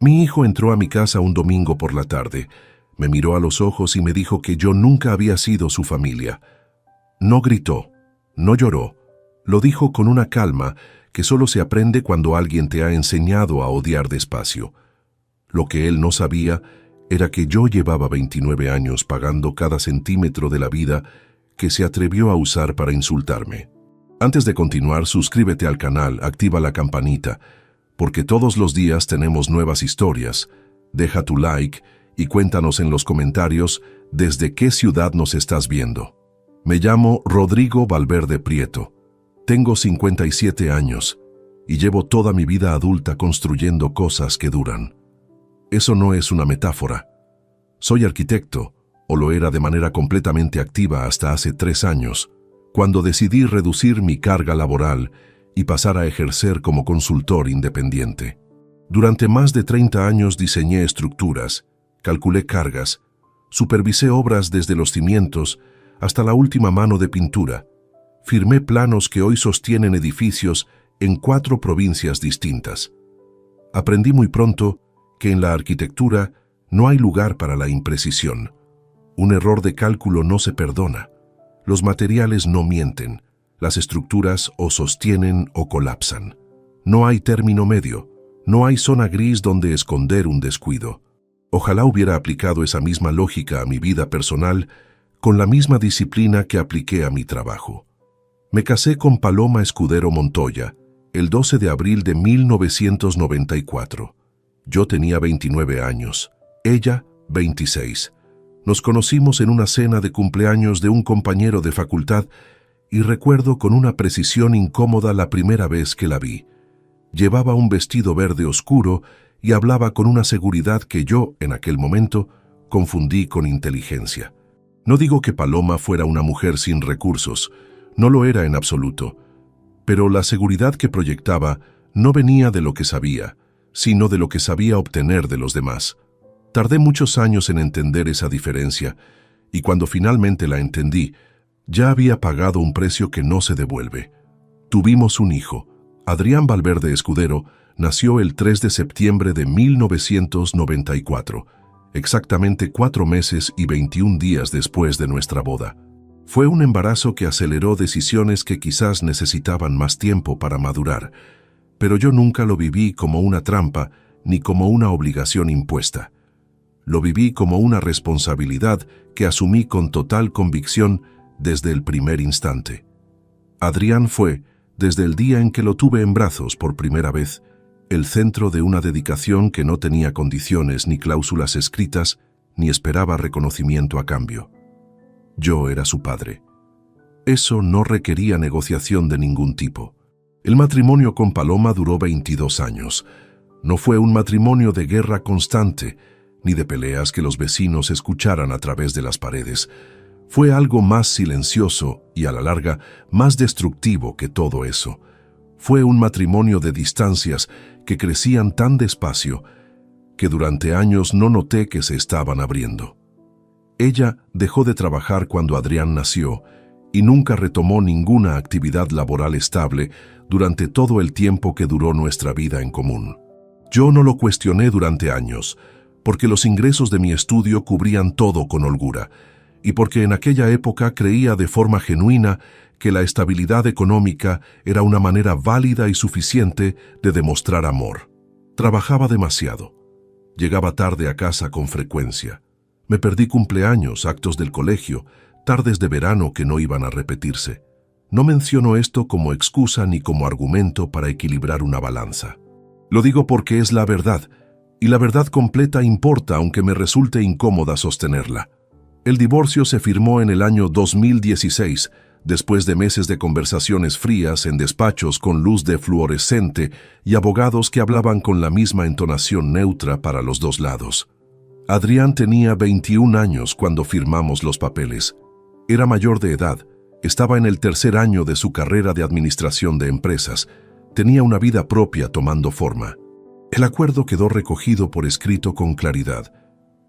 Mi hijo entró a mi casa un domingo por la tarde. Me miró a los ojos y me dijo que yo nunca había sido su familia. No gritó, no lloró. Lo dijo con una calma que solo se aprende cuando alguien te ha enseñado a odiar despacio. Lo que él no sabía era que yo llevaba 29 años pagando cada centímetro de la vida que se atrevió a usar para insultarme. Antes de continuar, suscríbete al canal, activa la campanita, porque todos los días tenemos nuevas historias. Deja tu like y cuéntanos en los comentarios desde qué ciudad nos estás viendo. Me llamo Rodrigo Valverde Prieto. Tengo 57 años y llevo toda mi vida adulta construyendo cosas que duran. Eso no es una metáfora. Soy arquitecto, o lo era de manera completamente activa hasta hace 3 años, cuando decidí reducir mi carga laboral y pasar a ejercer como consultor independiente. Durante más de 30 años diseñé estructuras, calculé cargas, supervisé obras desde los cimientos hasta la última mano de pintura. Firmé planos que hoy sostienen edificios en 4 provincias distintas. Aprendí muy pronto que en la arquitectura no hay lugar para la imprecisión. Un error de cálculo no se perdona. Los materiales no mienten. Las estructuras o sostienen o colapsan. No hay término medio. No hay zona gris donde esconder un descuido. Ojalá hubiera aplicado esa misma lógica a mi vida personal con la misma disciplina que apliqué a mi trabajo. Me casé con Paloma Escudero Montoya el 12 de abril de 1994. Yo tenía 29 años, ella 26. Nos conocimos en una cena de cumpleaños de un compañero de facultad y recuerdo con una precisión incómoda la primera vez que la vi. Llevaba un vestido verde oscuro y hablaba con una seguridad que yo, en aquel momento, confundí con inteligencia. No digo que Paloma fuera una mujer sin recursos, no lo era en absoluto, pero la seguridad que proyectaba no venía de lo que sabía, sino de lo que sabía obtener de los demás. Tardé muchos años en entender esa diferencia, y cuando finalmente la entendí, ya había pagado un precio que no se devuelve. Tuvimos un hijo. Adrián Valverde Escudero nació el 3 de septiembre de 1994, exactamente 4 meses y 21 días después de nuestra boda. Fue un embarazo que aceleró decisiones que quizás necesitaban más tiempo para madurar, pero yo nunca lo viví como una trampa ni como una obligación impuesta. Lo viví como una responsabilidad que asumí con total convicción desde el primer instante. Adrián fue, desde el día en que lo tuve en brazos por primera vez, el centro de una dedicación que no tenía condiciones ni cláusulas escritas, ni esperaba reconocimiento a cambio. Yo era su padre. Eso no requería negociación de ningún tipo. El matrimonio con Paloma duró 22 años. No fue un matrimonio de guerra constante, ni de peleas que los vecinos escucharan a través de las paredes. Fue algo más silencioso y, a la larga, más destructivo que todo eso. Fue un matrimonio de distancias que crecían tan despacio que durante años no noté que se estaban abriendo. Ella dejó de trabajar cuando Adrián nació y nunca retomó ninguna actividad laboral estable durante todo el tiempo que duró nuestra vida en común. Yo no lo cuestioné durante años, porque los ingresos de mi estudio cubrían todo con holgura, y porque en aquella época creía de forma genuina que la estabilidad económica era una manera válida y suficiente de demostrar amor. Trabajaba demasiado. Llegaba tarde a casa con frecuencia. Me perdí cumpleaños, actos del colegio, tardes de verano que no iban a repetirse. No menciono esto como excusa ni como argumento para equilibrar una balanza. Lo digo porque es la verdad, y la verdad completa importa aunque me resulte incómoda sostenerla. El divorcio se firmó en el año 2016, después de meses de conversaciones frías en despachos con luz de fluorescente y abogados que hablaban con la misma entonación neutra para los dos lados. Adrián tenía 21 años cuando firmamos los papeles. Era mayor de edad, estaba en el 3er año de su carrera de administración de empresas, tenía una vida propia tomando forma. El acuerdo quedó recogido por escrito con claridad.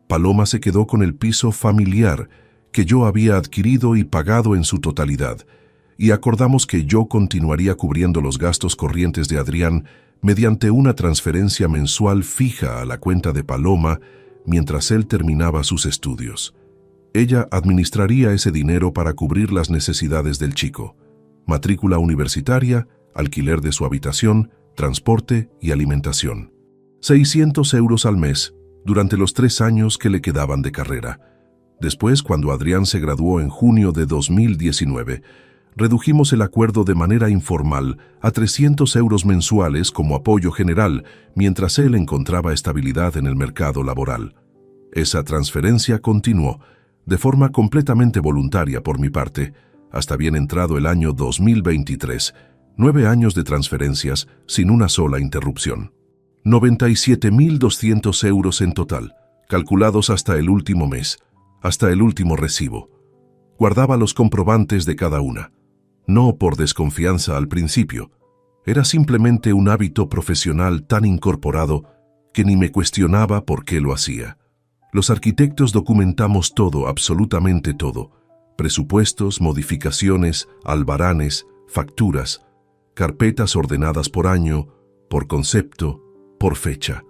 Paloma se quedó con el piso familiar que yo había adquirido y pagado en su totalidad, y acordamos que yo continuaría cubriendo los gastos corrientes de Adrián mediante una transferencia mensual fija a la cuenta de Paloma mientras él terminaba sus estudios. Ella administraría ese dinero para cubrir las necesidades del chico: matrícula universitaria, alquiler de su habitación, transporte y alimentación. 600 euros al mes durante los 3 años que le quedaban de carrera. Después, cuando Adrián se graduó en junio de 2019, redujimos el acuerdo de manera informal a 300 euros mensuales como apoyo general mientras él encontraba estabilidad en el mercado laboral. Esa transferencia continuó, de forma completamente voluntaria por mi parte, hasta bien entrado el año 2023, 9 años de transferencias sin una sola interrupción. 97.200 euros en total, calculados hasta el último mes, hasta el último recibo. Guardaba los comprobantes de cada una. No por desconfianza al principio, era simplemente un hábito profesional tan incorporado que ni me cuestionaba por qué lo hacía. Los arquitectos documentamos todo, absolutamente todo: presupuestos, modificaciones, albaranes, facturas, carpetas ordenadas por año, por concepto, por fecha.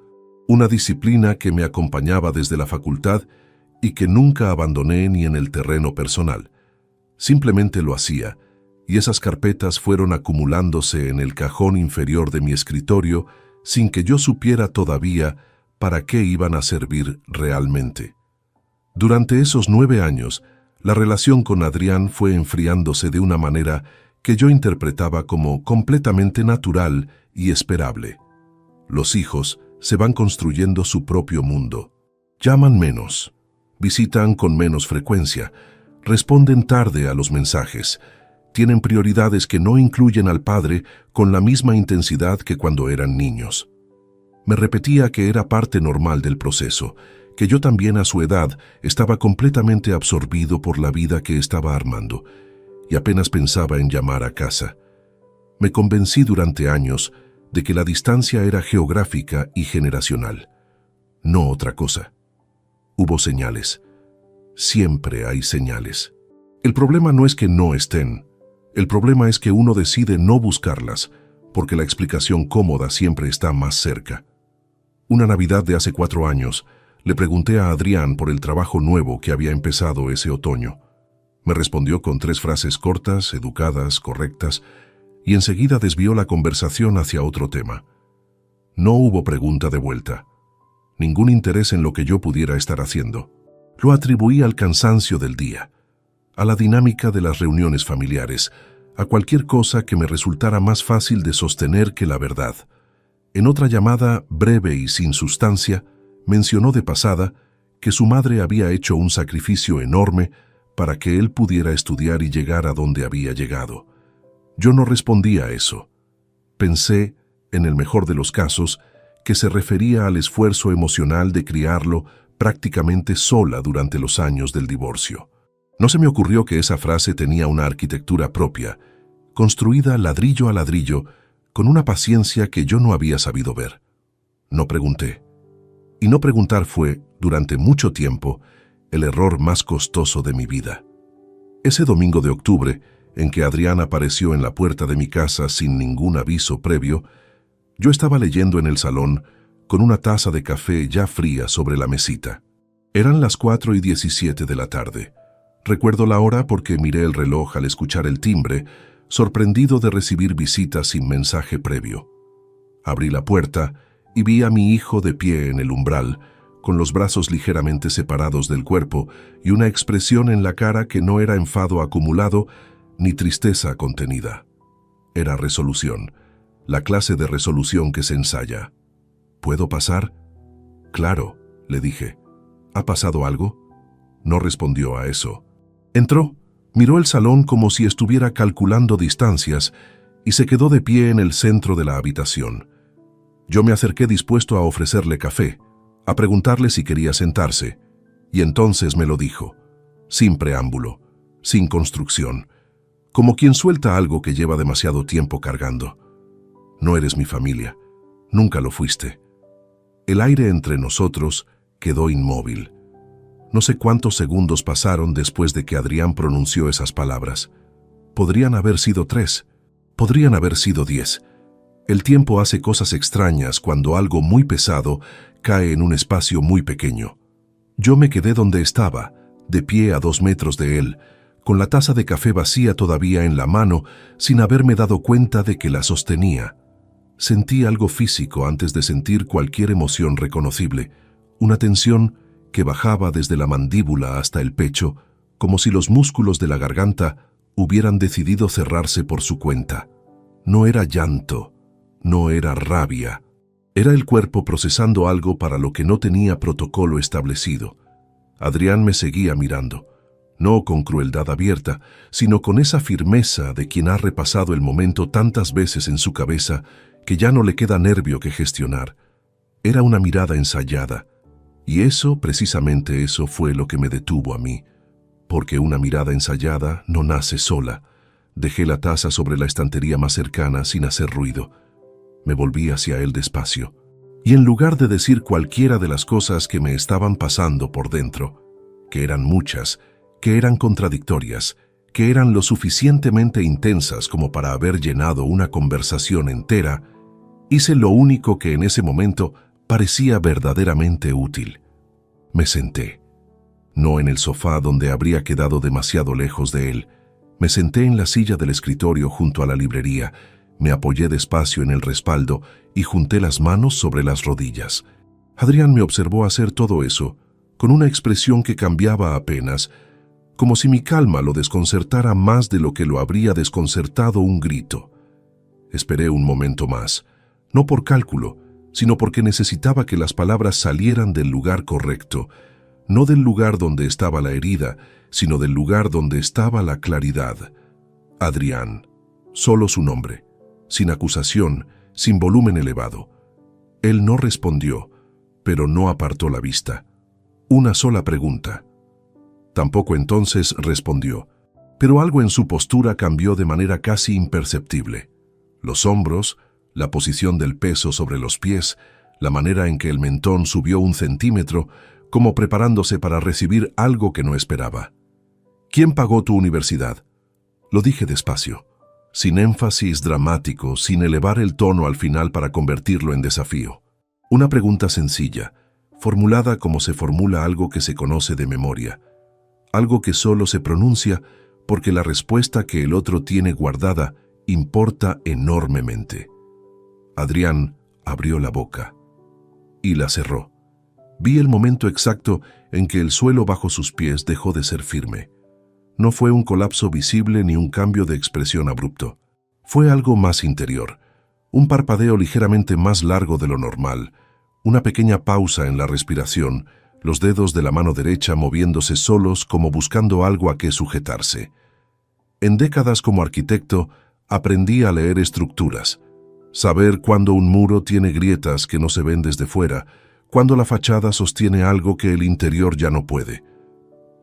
Una disciplina que me acompañaba desde la facultad y que nunca abandoné ni en el terreno personal. Simplemente lo hacía, y esas carpetas fueron acumulándose en el cajón inferior de mi escritorio sin que yo supiera todavía para qué iban a servir realmente. Durante esos 9 años, la relación con Adrián fue enfriándose de una manera que yo interpretaba como completamente natural y esperable. Los hijos se van construyendo su propio mundo. Llaman menos, visitan con menos frecuencia, responden tarde a los mensajes, tienen prioridades que no incluyen al padre con la misma intensidad que cuando eran niños. Me repetía que era parte normal del proceso, que yo también a su edad estaba completamente absorbido por la vida que estaba armando, y apenas pensaba en llamar a casa. Me convencí durante años de que la distancia era geográfica y generacional, no otra cosa. Hubo señales. Siempre hay señales. El problema no es que no estén. El problema es que uno decide no buscarlas, porque la explicación cómoda siempre está más cerca. Una Navidad de hace 4 años, le pregunté a Adrián por el trabajo nuevo que había empezado ese otoño. Me respondió con 3 frases cortas, educadas, correctas, y enseguida desvió la conversación hacia otro tema. No hubo pregunta de vuelta. Ningún interés en lo que yo pudiera estar haciendo. Lo atribuí al cansancio del día, a la dinámica de las reuniones familiares, a cualquier cosa que me resultara más fácil de sostener que la verdad. En otra llamada, breve y sin sustancia, mencionó de pasada que su madre había hecho un sacrificio enorme para que él pudiera estudiar y llegar a donde había llegado. Yo no respondí a eso. Pensé, en el mejor de los casos, que se refería al esfuerzo emocional de criarlo prácticamente sola durante los años del divorcio. No se me ocurrió que esa frase tenía una arquitectura propia, construida ladrillo a ladrillo, con una paciencia que yo no había sabido ver. No pregunté. Y no preguntar fue, durante mucho tiempo, el error más costoso de mi vida. Ese domingo de octubre, en que Adrián apareció en la puerta de mi casa sin ningún aviso previo, yo estaba leyendo en el salón con una taza de café ya fría sobre la mesita. Eran las 4:17 de la tarde. Recuerdo la hora porque miré el reloj al escuchar el timbre, sorprendido de recibir visitas sin mensaje previo. Abrí la puerta y vi a mi hijo de pie en el umbral, con los brazos ligeramente separados del cuerpo y una expresión en la cara que no era enfado acumulado ni tristeza contenida. Era resolución, la clase de resolución que se ensaya. ¿Puedo pasar? Claro, le dije. ¿Ha pasado algo? No respondió a eso. Entró, miró el salón como si estuviera calculando distancias y se quedó de pie en el centro de la habitación. Yo me acerqué dispuesto a ofrecerle café, a preguntarle si quería sentarse, y entonces me lo dijo, sin preámbulo, sin construcción, como quien suelta algo que lleva demasiado tiempo cargando. No eres mi familia, nunca lo fuiste. El aire entre nosotros quedó inmóvil. No sé cuántos segundos pasaron después de que Adrián pronunció esas palabras. Podrían haber sido 3, podrían haber sido 10. El tiempo hace cosas extrañas cuando algo muy pesado cae en un espacio muy pequeño. Yo me quedé donde estaba, de pie a 2 metros de él, con la taza de café vacía todavía en la mano, sin haberme dado cuenta de que la sostenía. Sentí algo físico antes de sentir cualquier emoción reconocible, una tensión que bajaba desde la mandíbula hasta el pecho, como si los músculos de la garganta hubieran decidido cerrarse por su cuenta. No era llanto, no era rabia. Era el cuerpo procesando algo para lo que no tenía protocolo establecido. Adrián me seguía mirando, no con crueldad abierta, sino con esa firmeza de quien ha repasado el momento tantas veces en su cabeza que ya no le queda nervio que gestionar. Era una mirada ensayada, y eso, precisamente eso, fue lo que me detuvo a mí, porque una mirada ensayada no nace sola. Dejé la taza sobre la estantería más cercana sin hacer ruido. Me volví hacia él despacio, y en lugar de decir cualquiera de las cosas que me estaban pasando por dentro, que eran muchas, que eran contradictorias, que eran lo suficientemente intensas como para haber llenado una conversación entera, hice lo único que en ese momento parecía verdaderamente útil. Me senté. No en el sofá donde habría quedado demasiado lejos de él. Me senté en la silla del escritorio junto a la librería, me apoyé despacio en el respaldo y junté las manos sobre las rodillas. Adrián me observó hacer todo eso, con una expresión que cambiaba apenas, como si mi calma lo desconcertara más de lo que lo habría desconcertado un grito. Esperé un momento más, no por cálculo, sino porque necesitaba que las palabras salieran del lugar correcto, no del lugar donde estaba la herida, sino del lugar donde estaba la claridad. Adrián, solo su nombre, sin acusación, sin volumen elevado. Él no respondió, pero no apartó la vista. Una sola pregunta. Tampoco entonces respondió, pero algo en su postura cambió de manera casi imperceptible. Los hombros, la posición del peso sobre los pies, la manera en que el mentón subió 1 centímetro, como preparándose para recibir algo que no esperaba. ¿Quién pagó tu universidad? Lo dije despacio, sin énfasis dramático, sin elevar el tono al final para convertirlo en desafío. Una pregunta sencilla, formulada como se formula algo que se conoce de memoria, algo que solo se pronuncia porque la respuesta que el otro tiene guardada importa enormemente. Adrián abrió la boca y la cerró. Vi el momento exacto en que el suelo bajo sus pies dejó de ser firme. No fue un colapso visible ni un cambio de expresión abrupto. Fue algo más interior, un parpadeo ligeramente más largo de lo normal, una pequeña pausa en la respiración, los dedos de la mano derecha moviéndose solos como buscando algo a qué sujetarse. En décadas como arquitecto, aprendí a leer estructuras, saber cuándo un muro tiene grietas que no se ven desde fuera, cuando la fachada sostiene algo que el interior ya no puede.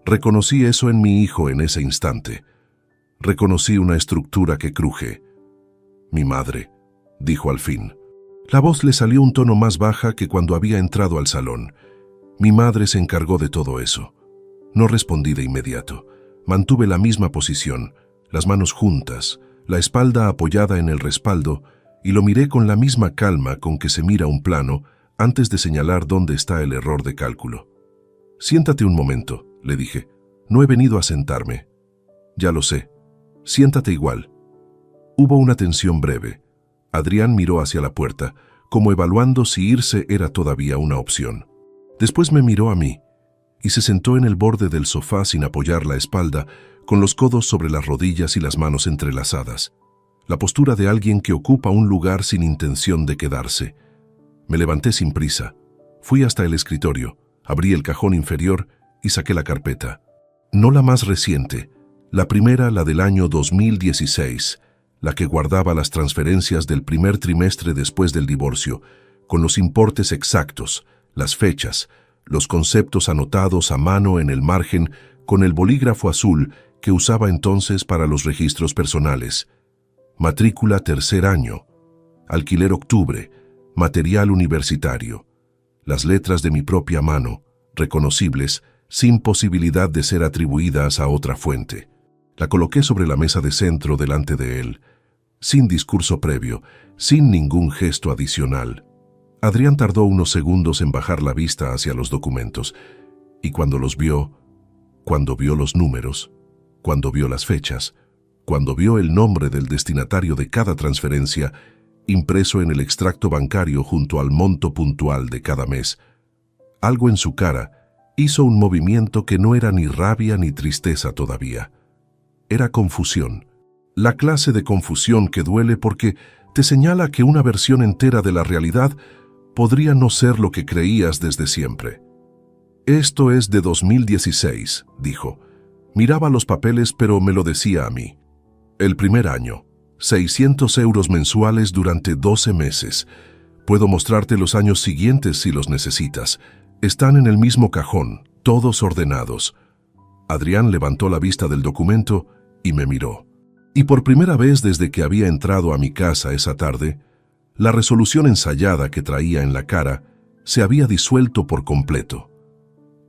Reconocí eso en mi hijo en ese instante. Reconocí una estructura que cruje. Mi madre, dijo al fin. La voz le salió un tono más baja que cuando había entrado al salón. Mi madre se encargó de todo eso. No respondí de inmediato. Mantuve la misma posición, las manos juntas, la espalda apoyada en el respaldo, y lo miré con la misma calma con que se mira un plano antes de señalar dónde está el error de cálculo. Siéntate un momento, le dije. No he venido a sentarme. Ya lo sé. Siéntate igual. Hubo una tensión breve. Adrián miró hacia la puerta, como evaluando si irse era todavía una opción. Después me miró a mí, y se sentó en el borde del sofá sin apoyar la espalda, con los codos sobre las rodillas y las manos entrelazadas. La postura de alguien que ocupa un lugar sin intención de quedarse. Me levanté sin prisa. Fui hasta el escritorio, abrí el cajón inferior y saqué la carpeta. No la más reciente, la primera, la del año 2016, la que guardaba las transferencias del primer trimestre después del divorcio, con los importes exactos, las fechas, los conceptos anotados a mano en el margen con el bolígrafo azul que usaba entonces para los registros personales. Matrícula 3er año, alquiler octubre, material universitario, las letras de mi propia mano, reconocibles, sin posibilidad de ser atribuidas a otra fuente. La coloqué sobre la mesa de centro delante de él. sin discurso previo, sin ningún gesto adicional. Adrián tardó unos segundos en bajar la vista hacia los documentos, y cuando los vio, cuando vio los números, cuando vio las fechas, cuando vio el nombre del destinatario de cada transferencia, impreso en el extracto bancario junto al monto puntual de cada mes, algo en su cara hizo un movimiento que no era ni rabia ni tristeza todavía. Era confusión. La clase de confusión que duele porque te señala que una versión entera de la realidad podría no ser lo que creías desde siempre. Esto es de 2016, dijo. Miraba los papeles, pero me lo decía a mí. El primer año, 600 euros mensuales durante 12 meses. Puedo mostrarte los años siguientes si los necesitas. Están en el mismo cajón, todos ordenados. Adrián levantó la vista del documento y me miró. Y por primera vez desde que había entrado a mi casa esa tarde, la resolución ensayada que traía en la cara se había disuelto por completo.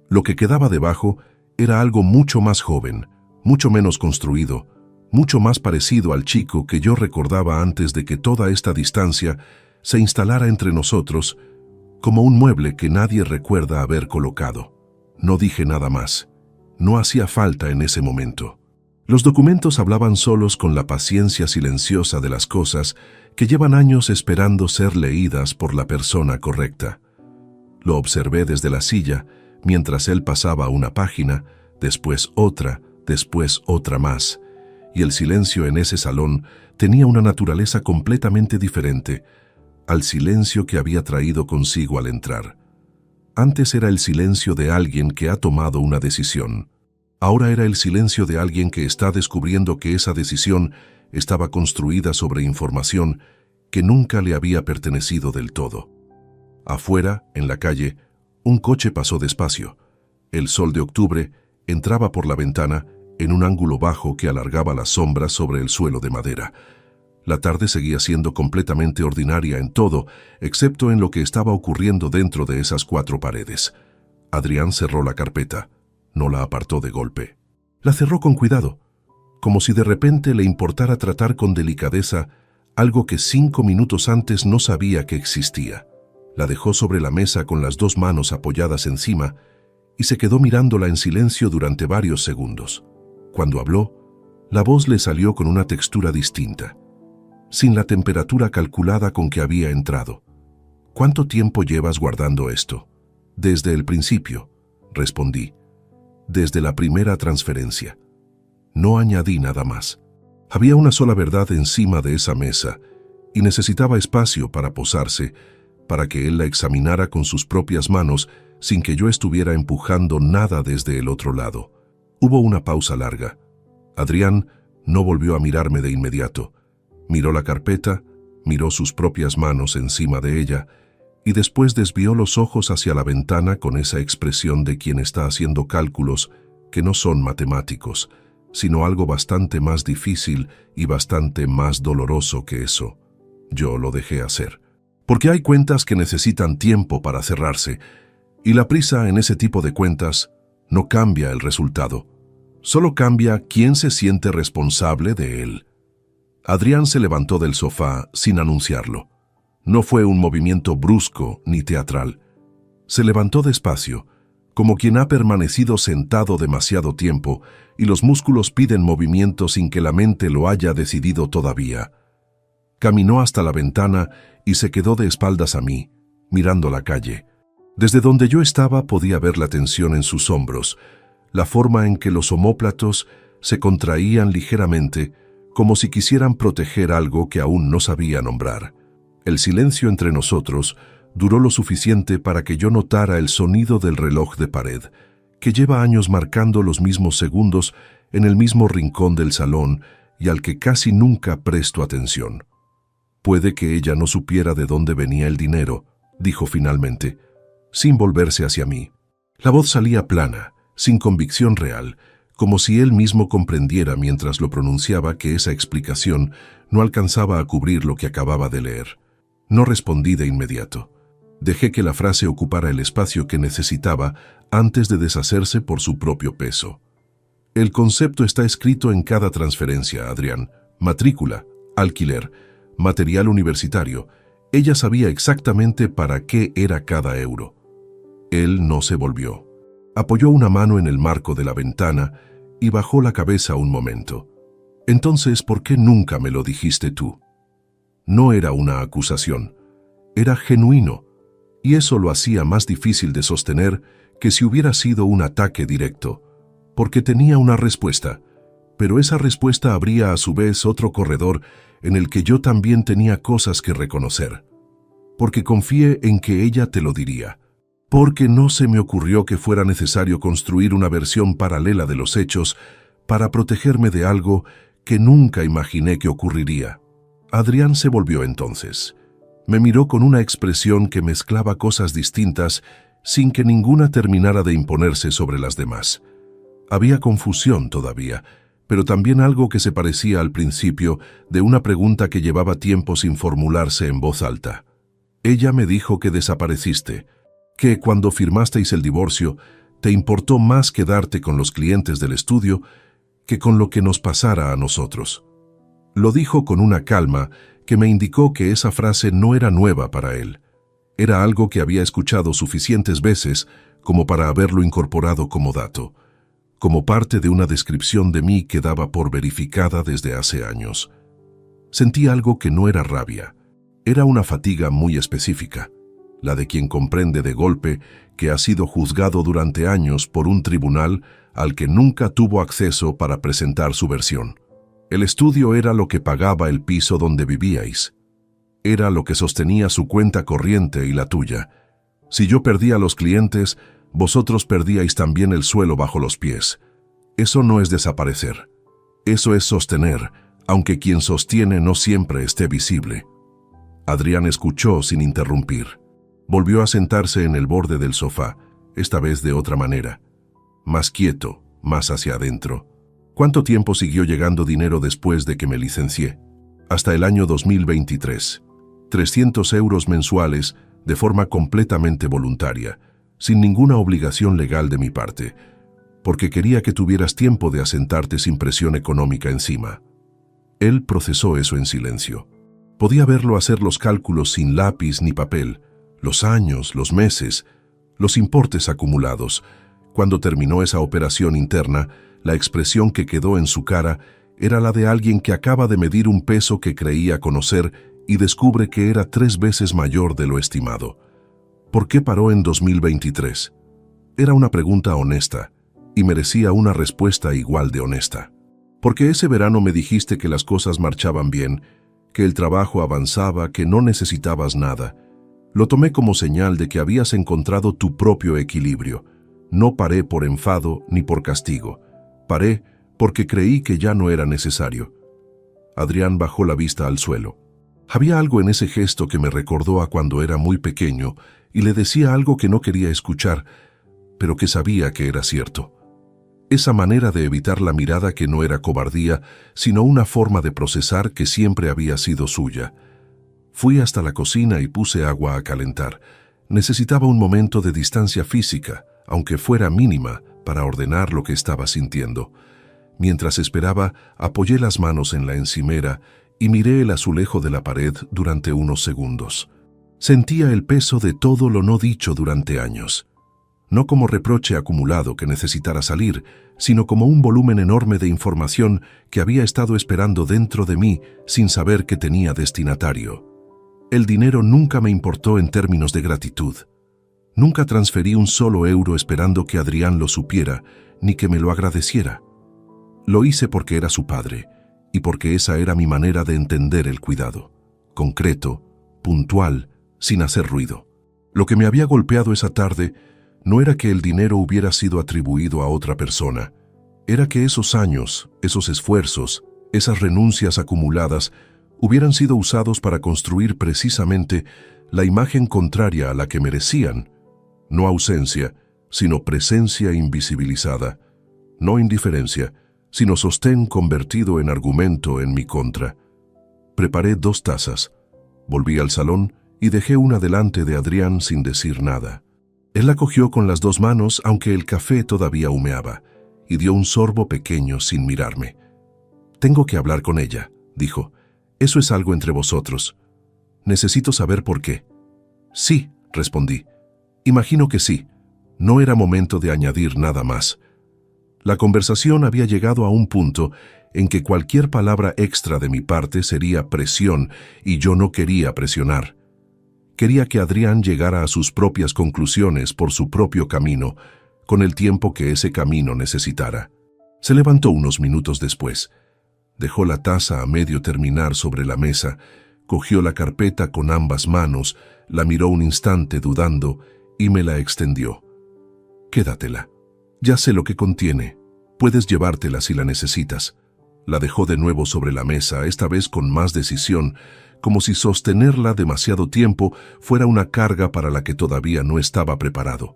Lo que quedaba debajo era algo mucho más joven, mucho menos construido, mucho más parecido al chico que yo recordaba antes de que toda esta distancia se instalara entre nosotros como un mueble que nadie recuerda haber colocado. No dije nada más. No hacía falta en ese momento. Los documentos hablaban solos con la paciencia silenciosa de las cosas que llevan años esperando ser leídas por la persona correcta. Lo observé desde la silla, mientras él pasaba una página, después otra más, y el silencio en ese salón tenía una naturaleza completamente diferente al silencio que había traído consigo al entrar. Antes era el silencio de alguien que ha tomado una decisión. Ahora era el silencio de alguien que está descubriendo que esa decisión estaba construida sobre información que nunca le había pertenecido del todo. Afuera, en la calle, un coche pasó despacio. El sol de octubre entraba por la ventana en un ángulo bajo que alargaba las sombras sobre el suelo de madera. La tarde seguía siendo completamente ordinaria en todo, excepto en lo que estaba ocurriendo dentro de esas 4 paredes. Adrián cerró la carpeta. No la apartó de golpe. La cerró con cuidado, como si de repente le importara tratar con delicadeza algo que 5 minutos antes no sabía que existía. La dejó sobre la mesa con las 2 manos apoyadas encima y se quedó mirándola en silencio durante varios segundos. Cuando habló, la voz le salió con una textura distinta, sin la temperatura calculada con que había entrado. ¿Cuánto tiempo llevas guardando esto? Desde el principio, respondí. Desde la primera transferencia. No añadí nada más. Había una sola verdad encima de esa mesa y necesitaba espacio para posarse, para que él la examinara con sus propias manos sin que yo estuviera empujando nada desde el otro lado. Hubo una pausa larga. Adrián no volvió a mirarme de inmediato. Miró la carpeta, miró sus propias manos encima de ella y después desvió los ojos hacia la ventana con esa expresión de quien está haciendo cálculos que no son matemáticos, sino algo bastante más difícil y bastante más doloroso que eso. Yo lo dejé hacer. Porque hay cuentas que necesitan tiempo para cerrarse, y la prisa en ese tipo de cuentas no cambia el resultado. Solo cambia quién se siente responsable de él. Adrián se levantó del sofá sin anunciarlo. No fue un movimiento brusco ni teatral. Se levantó despacio, como quien ha permanecido sentado demasiado tiempo y los músculos piden movimiento sin que la mente lo haya decidido todavía. Caminó hasta la ventana y se quedó de espaldas a mí, mirando la calle. Desde donde yo estaba podía ver la tensión en sus hombros, la forma en que los omóplatos se contraían ligeramente, como si quisieran proteger algo que aún no sabía nombrar. El silencio entre nosotros duró lo suficiente para que yo notara el sonido del reloj de pared, que lleva años marcando los mismos segundos en el mismo rincón del salón y al que casi nunca presto atención. Puede que ella no supiera de dónde venía el dinero, dijo finalmente, sin volverse hacia mí. La voz salía plana, sin convicción real, como si él mismo comprendiera mientras lo pronunciaba que esa explicación no alcanzaba a cubrir lo que acababa de leer. No respondí de inmediato. Dejé que la frase ocupara el espacio que necesitaba antes de deshacerse por su propio peso. El concepto está escrito en cada transferencia, Adrián. Matrícula, alquiler, material universitario. Ella sabía exactamente para qué era cada euro. Él no se volvió. Apoyó una mano en el marco de la ventana y bajó la cabeza un momento. Entonces, ¿por qué nunca me lo dijiste tú? No era una acusación. Era genuino, y eso lo hacía más difícil de sostener que si hubiera sido un ataque directo, porque tenía una respuesta, pero esa respuesta abría a su vez otro corredor en el que yo también tenía cosas que reconocer. Porque confié en que ella te lo diría. Porque no se me ocurrió que fuera necesario construir una versión paralela de los hechos para protegerme de algo que nunca imaginé que ocurriría. Adrián se volvió entonces. Me miró con una expresión que mezclaba cosas distintas sin que ninguna terminara de imponerse sobre las demás. Había confusión todavía, pero también algo que se parecía al principio de una pregunta que llevaba tiempo sin formularse en voz alta. Ella me dijo que desapareciste, que cuando firmasteis el divorcio te importó más quedarte con los clientes del estudio que con lo que nos pasara a nosotros. Lo dijo con una calma que me indicó que esa frase no era nueva para él. Era algo que había escuchado suficientes veces como para haberlo incorporado como dato, como parte de una descripción de mí que daba por verificada desde hace años. Sentí algo que no era rabia. Era una fatiga muy específica, la de quien comprende de golpe que ha sido juzgado durante años por un tribunal al que nunca tuvo acceso para presentar su versión. El estudio era lo que pagaba el piso donde vivíais. Era lo que sostenía su cuenta corriente y la tuya. Si yo perdía a los clientes, vosotros perdíais también el suelo bajo los pies. Eso no es desaparecer. Eso es sostener, aunque quien sostiene no siempre esté visible. Adrián escuchó sin interrumpir. Volvió a sentarse en el borde del sofá, esta vez de otra manera. Más quieto, más hacia adentro. ¿Cuánto tiempo siguió llegando dinero después de que me licencié? Hasta el año 2023. 300 euros mensuales de forma completamente voluntaria, sin ninguna obligación legal de mi parte, porque quería que tuvieras tiempo de asentarte sin presión económica encima. Él procesó eso en silencio. Podía verlo hacer los cálculos sin lápiz ni papel, los años, los meses, los importes acumulados. Cuando terminó esa operación interna, la expresión que quedó en su cara era la de alguien que acaba de medir un peso que creía conocer y descubre que era 3 veces mayor de lo estimado. ¿Por qué paró en 2023? Era una pregunta honesta y merecía una respuesta igual de honesta. Porque ese verano me dijiste que las cosas marchaban bien, que el trabajo avanzaba, que no necesitabas nada. Lo tomé como señal de que habías encontrado tu propio equilibrio. No paré por enfado ni por castigo. Paré porque creí que ya no era necesario. Adrián bajó la vista al suelo. Había algo en ese gesto que me recordó a cuando era muy pequeño y le decía algo que no quería escuchar, pero que sabía que era cierto. Esa manera de evitar la mirada que no era cobardía, sino una forma de procesar que siempre había sido suya. Fui hasta la cocina y puse agua a calentar. Necesitaba un momento de distancia física, aunque fuera mínima, para ordenar lo que estaba sintiendo. Mientras esperaba, apoyé las manos en la encimera y miré el azulejo de la pared durante unos segundos. Sentía el peso de todo lo no dicho durante años. No como reproche acumulado que necesitara salir, sino como un volumen enorme de información que había estado esperando dentro de mí sin saber que tenía destinatario. El dinero nunca me importó en términos de gratitud. Nunca transferí un solo euro esperando que Adrián lo supiera, ni que me lo agradeciera. Lo hice porque era su padre, y porque esa era mi manera de entender el cuidado. Concreto, puntual, sin hacer ruido. Lo que me había golpeado esa tarde no era que el dinero hubiera sido atribuido a otra persona. Era que esos años, esos esfuerzos, esas renuncias acumuladas, hubieran sido usados para construir precisamente la imagen contraria a la que merecían. No ausencia, sino presencia invisibilizada. No indiferencia, sino sostén convertido en argumento en mi contra. Preparé 2 tazas. Volví al salón y dejé una delante de Adrián sin decir nada. Él la cogió con las 2 manos, aunque el café todavía humeaba, y dio un sorbo pequeño sin mirarme. «Tengo que hablar con ella», dijo. Eso es algo entre vosotros. Necesito saber por qué. Sí, respondí. Imagino que sí. No era momento de añadir nada más. La conversación había llegado a un punto en que cualquier palabra extra de mi parte sería presión y yo no quería presionar. Quería que Adrián llegara a sus propias conclusiones por su propio camino, con el tiempo que ese camino necesitara. Se levantó unos minutos después. Dejó la taza a medio terminar sobre la mesa, cogió la carpeta con ambas manos, la miró un instante dudando y me la extendió. Quédatela. Ya sé lo que contiene. Puedes llevártela si la necesitas. La dejó de nuevo sobre la mesa, esta vez con más decisión, como si sostenerla demasiado tiempo fuera una carga para la que todavía no estaba preparado.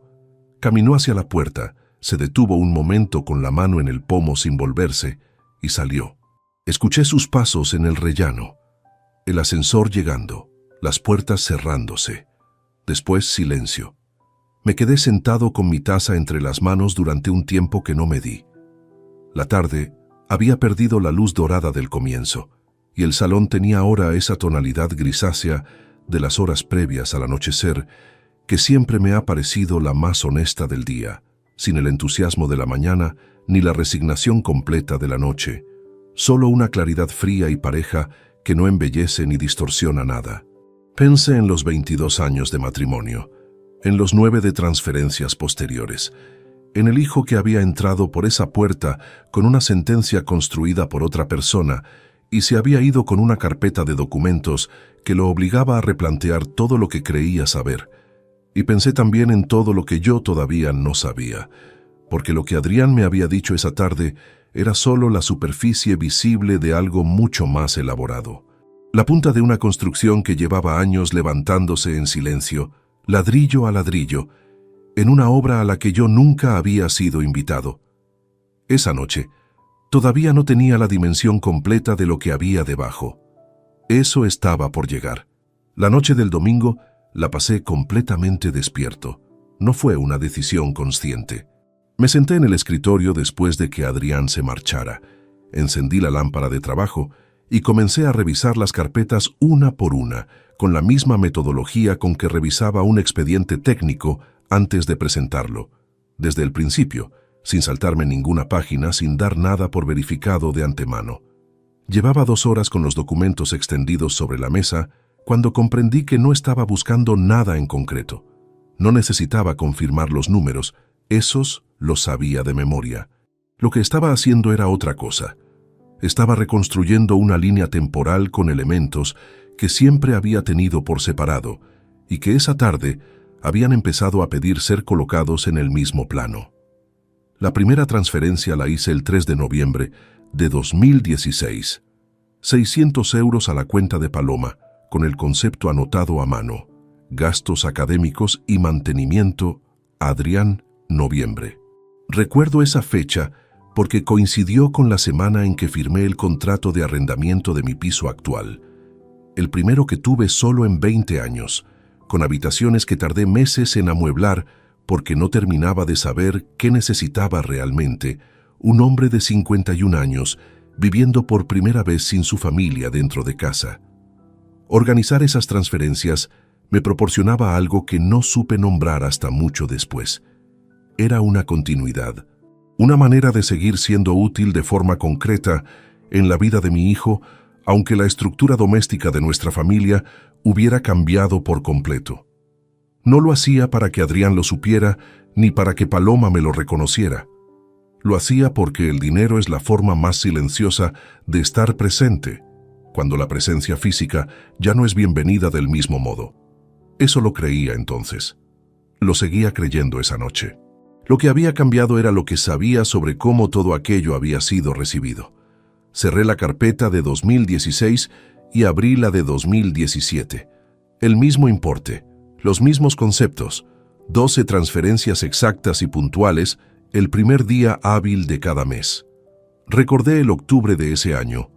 Caminó hacia la puerta, se detuvo un momento con la mano en el pomo sin volverse y salió. Escuché sus pasos en el rellano, el ascensor llegando, las puertas cerrándose. Después silencio. Me quedé sentado con mi taza entre las manos durante un tiempo que no me di. La tarde había perdido la luz dorada del comienzo, y el salón tenía ahora esa tonalidad grisácea de las horas previas al anochecer, que siempre me ha parecido la más honesta del día, sin el entusiasmo de la mañana ni la resignación completa de la noche, solo una claridad fría y pareja que no embellece ni distorsiona nada. Pensé en los 22 años de matrimonio, en los 9 de transferencias posteriores, en el hijo que había entrado por esa puerta con una sentencia construida por otra persona y se había ido con una carpeta de documentos que lo obligaba a replantear todo lo que creía saber. Y pensé también en todo lo que yo todavía no sabía, porque lo que Adrián me había dicho esa tarde era solo la superficie visible de algo mucho más elaborado. La punta de una construcción que llevaba años levantándose en silencio, ladrillo a ladrillo, en una obra a la que yo nunca había sido invitado. Esa noche, todavía no tenía la dimensión completa de lo que había debajo. Eso estaba por llegar. La noche del domingo la pasé completamente despierto. No fue una decisión consciente. Me senté en el escritorio después de que Adrián se marchara. Encendí la lámpara de trabajo y comencé a revisar las carpetas una por una, con la misma metodología con que revisaba un expediente técnico antes de presentarlo. Desde el principio, sin saltarme ninguna página, sin dar nada por verificado de antemano. Llevaba 2 horas con los documentos extendidos sobre la mesa cuando comprendí que no estaba buscando nada en concreto. No necesitaba confirmar los números, esos los sabía de memoria. Lo que estaba haciendo era otra cosa. Estaba reconstruyendo una línea temporal con elementos que siempre había tenido por separado y que esa tarde habían empezado a pedir ser colocados en el mismo plano. La primera transferencia la hice el 3 de noviembre de 2016. 600 euros a la cuenta de Paloma, con el concepto anotado a mano. Gastos académicos y mantenimiento, Adrián, noviembre. Recuerdo esa fecha porque coincidió con la semana en que firmé el contrato de arrendamiento de mi piso actual. El primero que tuve solo en 20 años, con habitaciones que tardé meses en amueblar porque no terminaba de saber qué necesitaba realmente un hombre de 51 años viviendo por primera vez sin su familia dentro de casa. Organizar esas transferencias me proporcionaba algo que no supe nombrar hasta mucho después. Era una continuidad, una manera de seguir siendo útil de forma concreta en la vida de mi hijo, aunque la estructura doméstica de nuestra familia hubiera cambiado por completo. No lo hacía para que Adrián lo supiera, ni para que Paloma me lo reconociera. Lo hacía porque el dinero es la forma más silenciosa de estar presente, cuando la presencia física ya no es bienvenida del mismo modo. Eso lo creía entonces. Lo seguía creyendo esa noche. Lo que había cambiado era lo que sabía sobre cómo todo aquello había sido recibido. Cerré la carpeta de 2016 y abrí la de 2017. El mismo importe, los mismos conceptos, 12 transferencias exactas y puntuales el primer día hábil de cada mes. Recordé el octubre de ese año,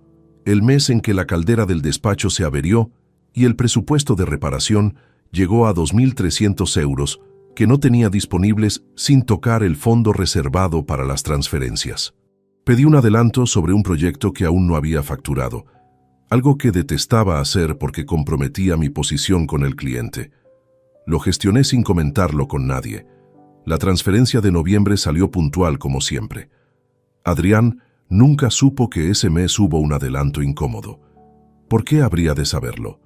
el mes en que la caldera del despacho se averió y el presupuesto de reparación llegó a 2.300 euros que no tenía disponibles sin tocar el fondo reservado para las transferencias. Pedí un adelanto sobre un proyecto que aún no había facturado. algo que detestaba hacer porque comprometía mi posición con el cliente. Lo gestioné sin comentarlo con nadie. La transferencia de noviembre salió puntual como siempre. Adrián nunca supo que ese mes hubo un adelanto incómodo. ¿Por qué habría de saberlo?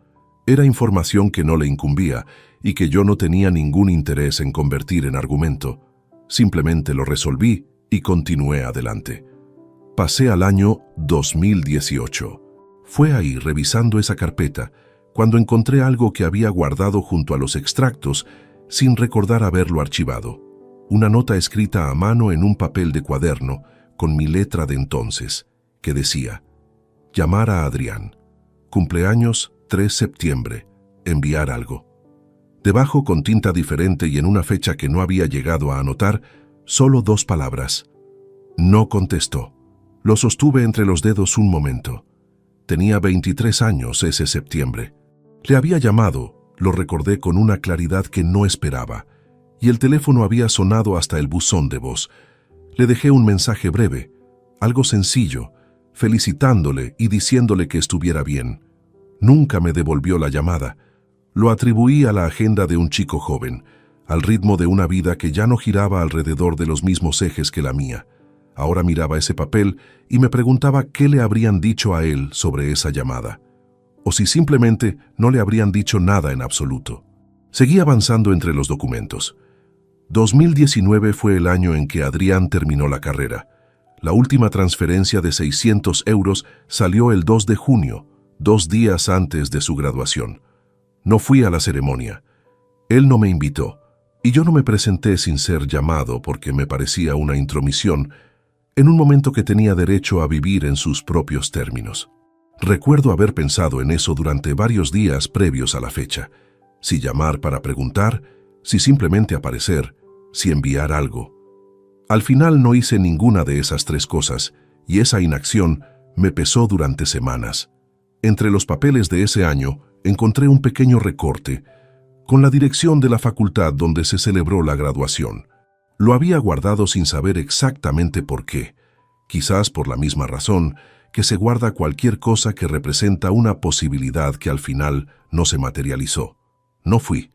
Era información que no le incumbía y que yo no tenía ningún interés en convertir en argumento. Simplemente lo resolví y continué adelante. Pasé al año 2018. Fue ahí, revisando esa carpeta, cuando encontré algo que había guardado junto a los extractos sin recordar haberlo archivado. Una nota escrita a mano en un papel de cuaderno, con mi letra de entonces, que decía: llamar a Adrián. Cumpleaños 3 septiembre. Enviar algo. Debajo, con tinta diferente y en una fecha que no había llegado a anotar, solo 2 palabras. No contestó. Lo sostuve entre los dedos un momento. Tenía 23 años ese septiembre. Le había llamado, lo recordé con una claridad que no esperaba, y el teléfono había sonado hasta el buzón de voz. Le dejé un mensaje breve, algo sencillo, felicitándole y diciéndole que estuviera bien. Nunca me devolvió la llamada. Lo atribuí a la agenda de un chico joven, al ritmo de una vida que ya no giraba alrededor de los mismos ejes que la mía. Ahora miraba ese papel y me preguntaba qué le habrían dicho a él sobre esa llamada, o si simplemente no le habrían dicho nada en absoluto. Seguí avanzando entre los documentos. 2019 fue el año en que Adrián terminó la carrera. La última transferencia de 600 euros salió el 2 de junio, 2 días antes de su graduación. No fui a la ceremonia. Él no me invitó, y yo no me presenté sin ser llamado porque me parecía una intromisión en un momento que tenía derecho a vivir en sus propios términos. Recuerdo haber pensado en eso durante varios días previos a la fecha. Si llamar para preguntar, si simplemente aparecer, si enviar algo. Al final no hice ninguna de esas 3 cosas, y esa inacción me pesó durante semanas. Entre los papeles de ese año encontré un pequeño recorte con la dirección de la facultad donde se celebró la graduación. Lo había guardado sin saber exactamente por qué, quizás por la misma razón que se guarda cualquier cosa que representa una posibilidad que al final no se materializó. No fui.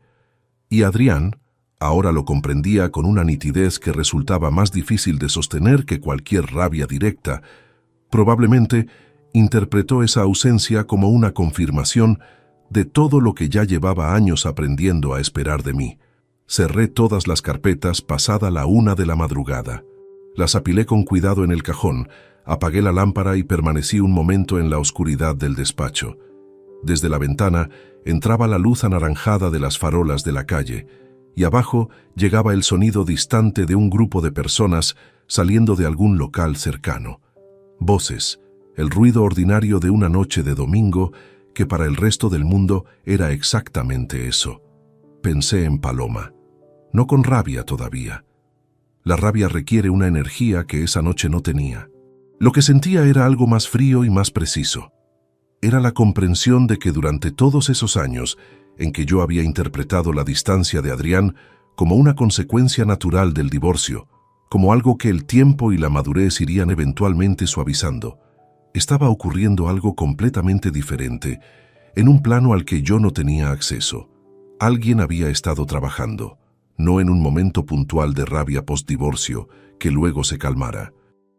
Y Adrián ahora lo comprendía con una nitidez que resultaba más difícil de sostener que cualquier rabia directa. Probablemente interpretó esa ausencia como una confirmación de todo lo que ya llevaba años aprendiendo a esperar de mí. Cerré todas las carpetas pasada la 1 de la madrugada. Las apilé con cuidado en el cajón, apagué la lámpara y permanecí un momento en la oscuridad del despacho. Desde la ventana entraba la luz anaranjada de las farolas de la calle, y abajo llegaba el sonido distante de un grupo de personas saliendo de algún local cercano. Voces, el ruido ordinario de una noche de domingo que para el resto del mundo era exactamente eso. Pensé en Paloma, no con rabia todavía. La rabia requiere una energía que esa noche no tenía. Lo que sentía era algo más frío y más preciso. Era la comprensión de que durante todos esos años en que yo había interpretado la distancia de Adrián como una consecuencia natural del divorcio, como algo que el tiempo y la madurez irían eventualmente suavizando, estaba ocurriendo algo completamente diferente, en un plano al que yo no tenía acceso. Alguien había estado trabajando, no en un momento puntual de rabia postdivorcio que luego se calmara,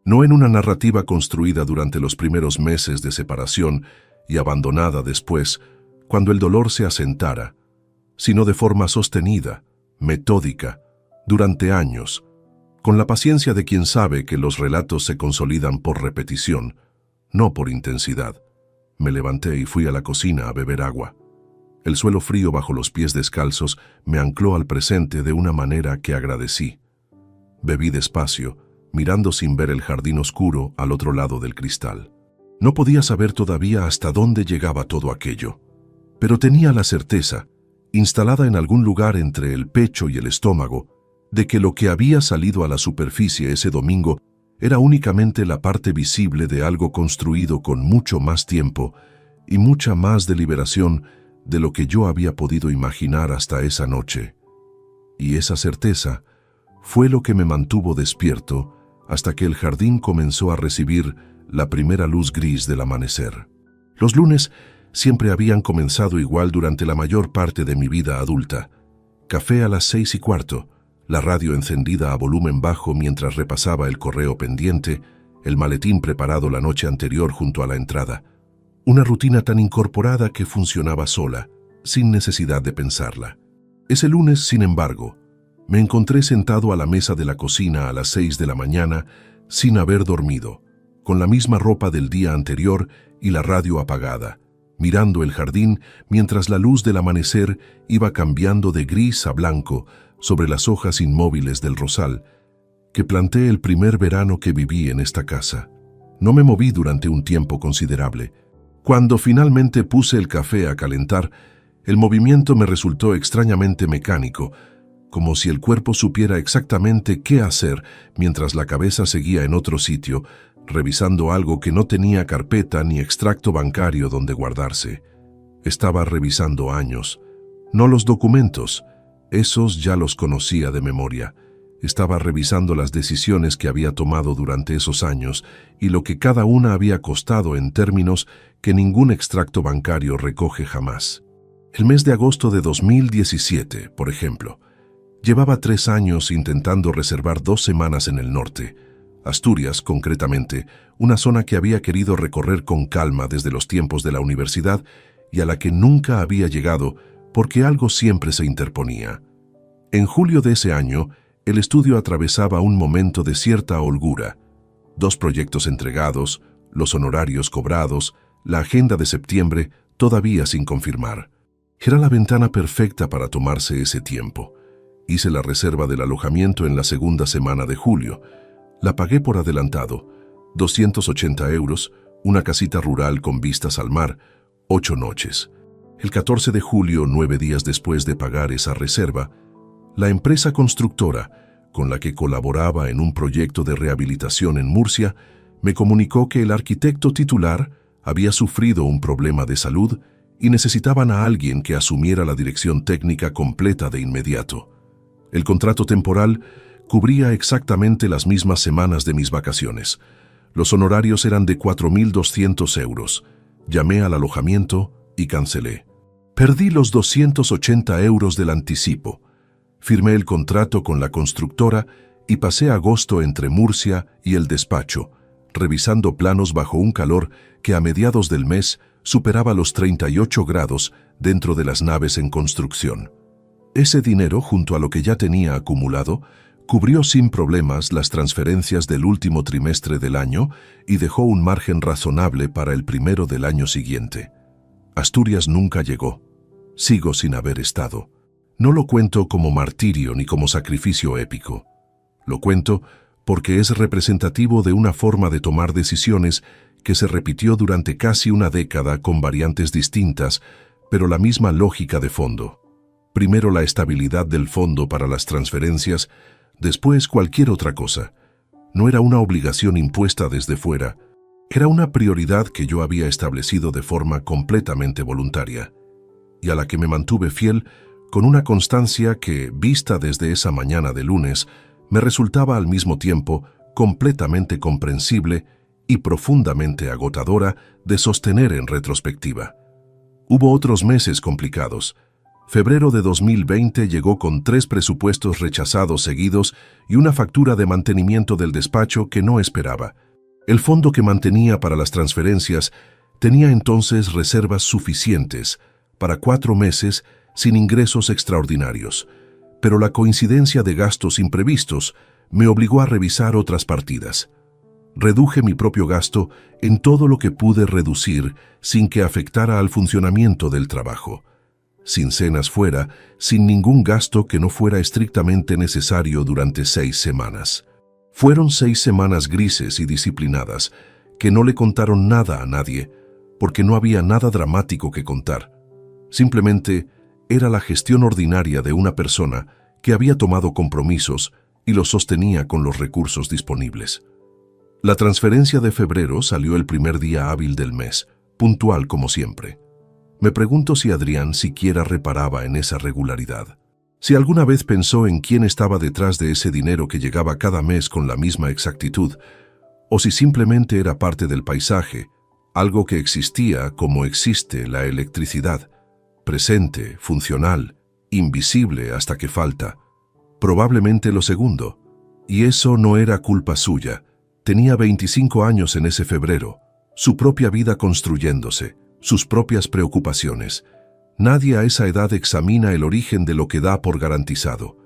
no en una narrativa construida durante los primeros meses de separación y abandonada después, cuando el dolor se asentara, sino de forma sostenida, metódica, durante años, con la paciencia de quien sabe que los relatos se consolidan por repetición, no por intensidad. Me levanté y fui a la cocina a beber agua. El suelo frío bajo los pies descalzos me ancló al presente de una manera que agradecí. Bebí despacio, mirando sin ver el jardín oscuro al otro lado del cristal. No podía saber todavía hasta dónde llegaba todo aquello, pero tenía la certeza, instalada en algún lugar entre el pecho y el estómago, de que lo que había salido a la superficie ese domingo era únicamente la parte visible de algo construido con mucho más tiempo y mucha más deliberación de lo que yo había podido imaginar hasta esa noche. Y esa certeza fue lo que me mantuvo despierto hasta que el jardín comenzó a recibir la primera luz gris del amanecer. Los lunes siempre habían comenzado igual durante la mayor parte de mi vida adulta. Café a las 6:15, la radio encendida a volumen bajo mientras repasaba el correo pendiente, el maletín preparado la noche anterior junto a la entrada. Una rutina tan incorporada que funcionaba sola, sin necesidad de pensarla. Ese lunes, sin embargo, me encontré sentado a la mesa de la cocina a las 6 de la mañana, sin haber dormido, con la misma ropa del día anterior y la radio apagada, mirando el jardín mientras la luz del amanecer iba cambiando de gris a blanco sobre las hojas inmóviles del rosal, que planté el primer verano que viví en esta casa. No me moví durante un tiempo considerable. Cuando finalmente puse el café a calentar, el movimiento me resultó extrañamente mecánico, como si el cuerpo supiera exactamente qué hacer mientras la cabeza seguía en otro sitio, revisando algo que no tenía carpeta ni extracto bancario donde guardarse. Estaba revisando años, no los documentos, esos ya los conocía de memoria. Estaba revisando las decisiones que había tomado durante esos años y lo que cada una había costado en términos que ningún extracto bancario recoge jamás. El mes de agosto de 2017, por ejemplo, llevaba 3 años intentando reservar 2 semanas en el norte, Asturias concretamente, una zona que había querido recorrer con calma desde los tiempos de la universidad y a la que nunca había llegado porque algo siempre se interponía. En julio de ese año, el estudio atravesaba un momento de cierta holgura. 2 proyectos entregados, los honorarios cobrados, la agenda de septiembre todavía sin confirmar. Era la ventana perfecta para tomarse ese tiempo. Hice la reserva del alojamiento en la segunda semana de julio. La pagué por adelantado, 280 €, una casita rural con vistas al mar, 8 noches. El 14 de julio, 9 días después de pagar esa reserva, la empresa constructora, con la que colaboraba en un proyecto de rehabilitación en Murcia, me comunicó que el arquitecto titular había sufrido un problema de salud y necesitaban a alguien que asumiera la dirección técnica completa de inmediato. El contrato temporal cubría exactamente las mismas semanas de mis vacaciones. Los honorarios eran de 4.200 €. Llamé al alojamiento y cancelé. Perdí los 280 € del anticipo. Firmé el contrato con la constructora y pasé agosto entre Murcia y el despacho, revisando planos bajo un calor que a mediados del mes superaba los 38 grados dentro de las naves en construcción. Ese dinero, junto a lo que ya tenía acumulado, cubrió sin problemas las transferencias del último trimestre del año y dejó un margen razonable para el primero del año siguiente. Asturias nunca llegó. Sigo sin haber estado. No lo cuento como martirio ni como sacrificio épico. Lo cuento porque es representativo de una forma de tomar decisiones que se repitió durante casi una década con variantes distintas, pero la misma lógica de fondo. Primero la estabilidad del fondo para las transferencias, después cualquier otra cosa. No era una obligación impuesta desde fuera, era una prioridad que yo había establecido de forma completamente voluntaria, y a la que me mantuve fiel con una constancia que, vista desde esa mañana de lunes, me resultaba al mismo tiempo completamente comprensible y profundamente agotadora de sostener en retrospectiva. Hubo otros meses complicados. Febrero de 2020 llegó con 3 presupuestos rechazados seguidos y una factura de mantenimiento del despacho que no esperaba. El fondo que mantenía para las transferencias tenía entonces reservas suficientes para 4 meses sin ingresos extraordinarios, pero la coincidencia de gastos imprevistos me obligó a revisar otras partidas. Reduje mi propio gasto en todo lo que pude reducir sin que afectara al funcionamiento del trabajo. Sin cenas fuera, sin ningún gasto que no fuera estrictamente necesario durante 6 semanas. Fueron 6 semanas grises y disciplinadas, que no le contaron nada a nadie, porque no había nada dramático que contar. Simplemente era la gestión ordinaria de una persona que había tomado compromisos y los sostenía con los recursos disponibles. La transferencia de febrero salió el primer día hábil del mes, puntual como siempre. Me pregunto si Adrián siquiera reparaba en esa regularidad. Si alguna vez pensó en quién estaba detrás de ese dinero que llegaba cada mes con la misma exactitud, o si simplemente era parte del paisaje, algo que existía como existe la electricidad, presente, funcional, invisible hasta que falta. Probablemente lo segundo. Y eso no era culpa suya. Tenía 25 años en ese febrero, su propia vida construyéndose, sus propias preocupaciones. Nadie a esa edad examina el origen de lo que da por garantizado.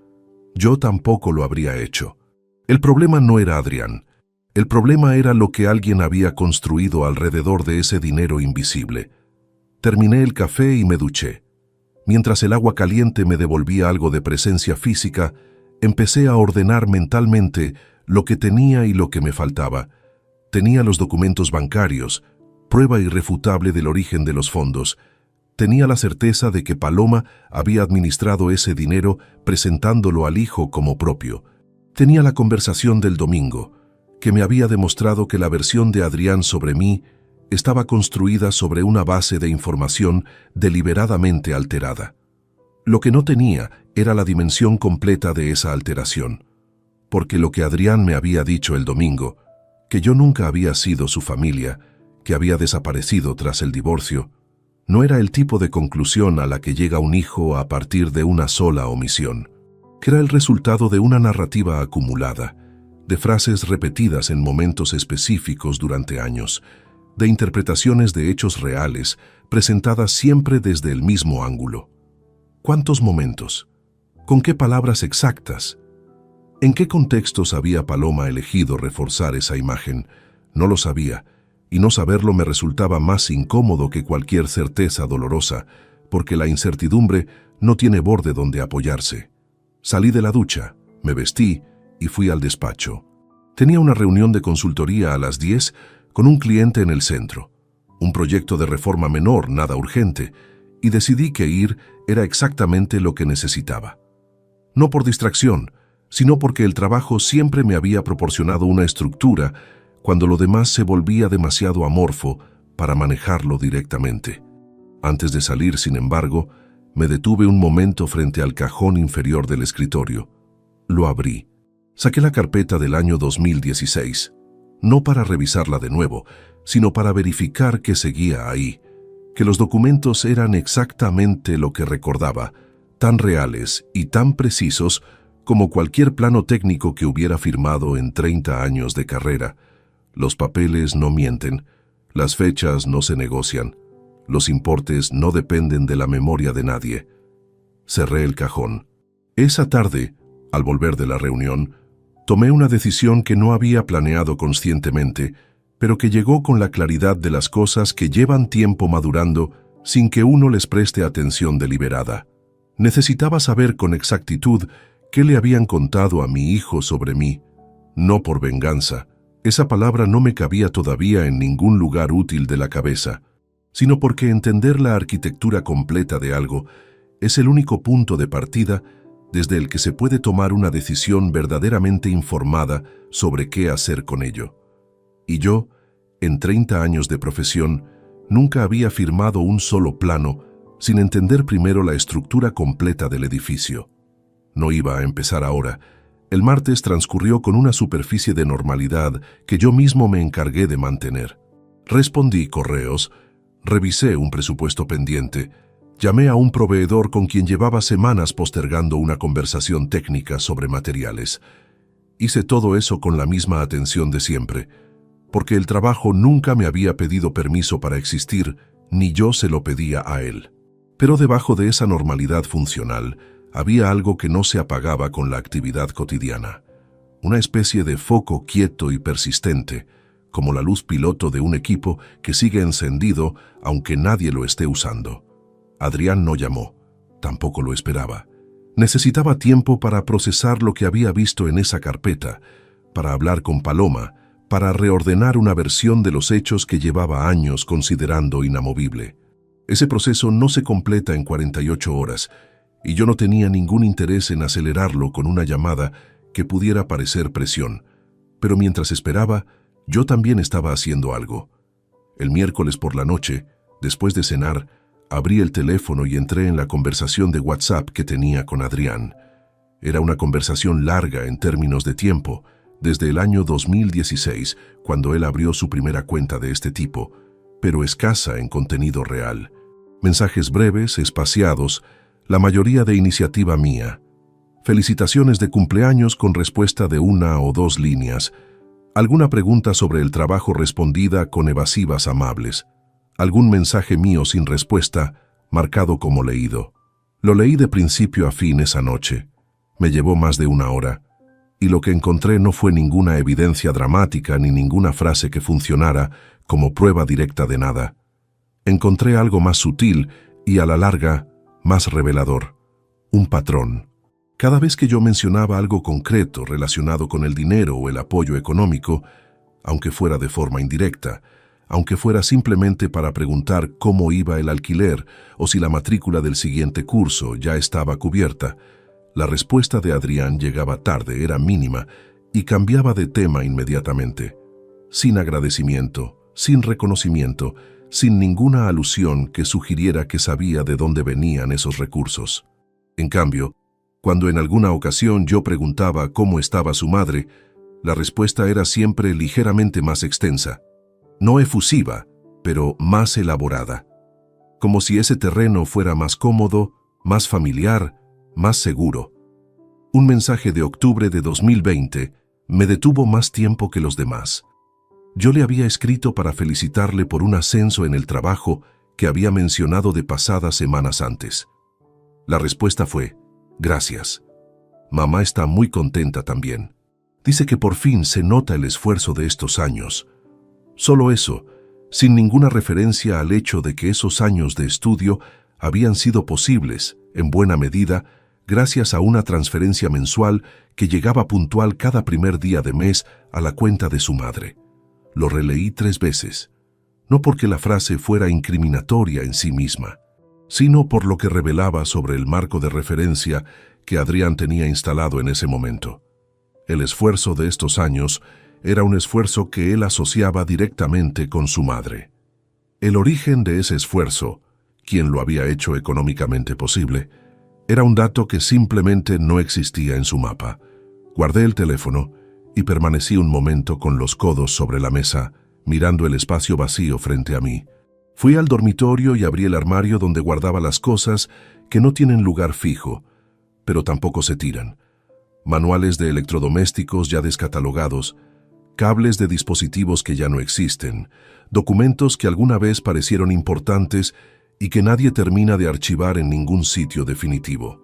Yo tampoco lo habría hecho. El problema no era Adrián. El problema era lo que alguien había construido alrededor de ese dinero invisible. Terminé el café y me duché. Mientras el agua caliente me devolvía algo de presencia física, empecé a ordenar mentalmente lo que tenía y lo que me faltaba. Tenía los documentos bancarios, prueba irrefutable del origen de los fondos. Tenía la certeza de que Paloma había administrado ese dinero presentándolo al hijo como propio. Tenía la conversación del domingo, que me había demostrado que la versión de Adrián sobre mí estaba construida sobre una base de información deliberadamente alterada. Lo que no tenía era la dimensión completa de esa alteración, porque lo que Adrián me había dicho el domingo, que yo nunca había sido su familia, que había desaparecido tras el divorcio, no era el tipo de conclusión a la que llega un hijo a partir de una sola omisión, que era el resultado de una narrativa acumulada, de frases repetidas en momentos específicos durante años, de interpretaciones de hechos reales presentadas siempre desde el mismo ángulo. ¿Cuántos momentos? ¿Con qué palabras exactas? ¿En qué contextos había Paloma elegido reforzar esa imagen? No lo sabía, y no saberlo me resultaba más incómodo que cualquier certeza dolorosa, porque la incertidumbre no tiene borde donde apoyarse. Salí de la ducha, me vestí y fui al despacho. Tenía una reunión de consultoría a las 10 con un cliente en el centro, un proyecto de reforma menor, nada urgente, y decidí que ir era exactamente lo que necesitaba. No por distracción, sino porque el trabajo siempre me había proporcionado una estructura cuando lo demás se volvía demasiado amorfo para manejarlo directamente. Antes de salir, sin embargo, me detuve un momento frente al cajón inferior del escritorio. Lo abrí. Saqué la carpeta del año 2016, no para revisarla de nuevo, sino para verificar que seguía ahí, que los documentos eran exactamente lo que recordaba, tan reales y tan precisos como cualquier plano técnico que hubiera firmado en 30 años de carrera. Los papeles no mienten, las fechas no se negocian, los importes no dependen de la memoria de nadie. Cerré el cajón. Esa tarde, al volver de la reunión, tomé una decisión que no había planeado conscientemente, pero que llegó con la claridad de las cosas que llevan tiempo madurando sin que uno les preste atención deliberada. Necesitaba saber con exactitud qué le habían contado a mi hijo sobre mí, no por venganza. Esa palabra no me cabía todavía en ningún lugar útil de la cabeza, sino porque entender la arquitectura completa de algo es el único punto de partida desde el que se puede tomar una decisión verdaderamente informada sobre qué hacer con ello. Y yo, en 30 años de profesión, nunca había firmado un solo plano sin entender primero la estructura completa del edificio. No iba a empezar ahora. El martes transcurrió con una superficie de normalidad que yo mismo me encargué de mantener. Respondí correos, revisé un presupuesto pendiente, llamé a un proveedor con quien llevaba semanas postergando una conversación técnica sobre materiales. Hice todo eso con la misma atención de siempre, porque el trabajo nunca me había pedido permiso para existir, ni yo se lo pedía a él. Pero debajo de esa normalidad funcional, había algo que no se apagaba con la actividad cotidiana. Una especie de foco quieto y persistente, como la luz piloto de un equipo que sigue encendido aunque nadie lo esté usando. Adrián no llamó, tampoco lo esperaba. Necesitaba tiempo para procesar lo que había visto en esa carpeta, para hablar con Paloma, para reordenar una versión de los hechos que llevaba años considerando inamovible. Ese proceso no se completa en 48 horas, y yo no tenía ningún interés en acelerarlo con una llamada que pudiera parecer presión. Pero mientras esperaba, yo también estaba haciendo algo. El miércoles por la noche, después de cenar, abrí el teléfono y entré en la conversación de WhatsApp que tenía con Adrián. Era una conversación larga en términos de tiempo, desde el año 2016, cuando él abrió su primera cuenta de este tipo, pero escasa en contenido real. Mensajes breves, espaciados, la mayoría de iniciativa mía. Felicitaciones de cumpleaños con respuesta de 1 o 2 líneas. Alguna pregunta sobre el trabajo respondida con evasivas amables. Algún mensaje mío sin respuesta, marcado como leído. Lo leí de principio a fin esa noche. Me llevó más de 1 hora. Y lo que encontré no fue ninguna evidencia dramática ni ninguna frase que funcionara como prueba directa de nada. Encontré algo más sutil y, a la larga, más revelador. Un patrón. Cada vez que yo mencionaba algo concreto relacionado con el dinero o el apoyo económico, aunque fuera de forma indirecta, aunque fuera simplemente para preguntar cómo iba el alquiler o si la matrícula del siguiente curso ya estaba cubierta, la respuesta de Adrián llegaba tarde, era mínima, y cambiaba de tema inmediatamente. Sin agradecimiento, sin reconocimiento, sin ninguna alusión que sugiriera que sabía de dónde venían esos recursos. En cambio, cuando en alguna ocasión yo preguntaba cómo estaba su madre, la respuesta era siempre ligeramente más extensa. No efusiva, pero más elaborada. Como si ese terreno fuera más cómodo, más familiar, más seguro. Un mensaje de octubre de 2020 me detuvo más tiempo que los demás. Yo le había escrito para felicitarle por un ascenso en el trabajo que había mencionado de pasadas semanas antes. La respuesta fue: gracias. Mamá está muy contenta también. Dice que por fin se nota el esfuerzo de estos años. Solo eso, sin ninguna referencia al hecho de que esos años de estudio habían sido posibles, en buena medida, gracias a una transferencia mensual que llegaba puntual cada primer día de mes a la cuenta de su madre. Lo releí 3 veces, no porque la frase fuera incriminatoria en sí misma, sino por lo que revelaba sobre el marco de referencia que Adrián tenía instalado en ese momento. El esfuerzo de estos años era un esfuerzo que él asociaba directamente con su madre. El origen de ese esfuerzo, quien lo había hecho económicamente posible, era un dato que simplemente no existía en su mapa. Guardé el teléfono y permanecí un momento con los codos sobre la mesa, mirando el espacio vacío frente a mí. Fui al dormitorio y abrí el armario donde guardaba las cosas que no tienen lugar fijo, pero tampoco se tiran. Manuales de electrodomésticos ya descatalogados, cables de dispositivos que ya no existen, documentos que alguna vez parecieron importantes y que nadie termina de archivar en ningún sitio definitivo.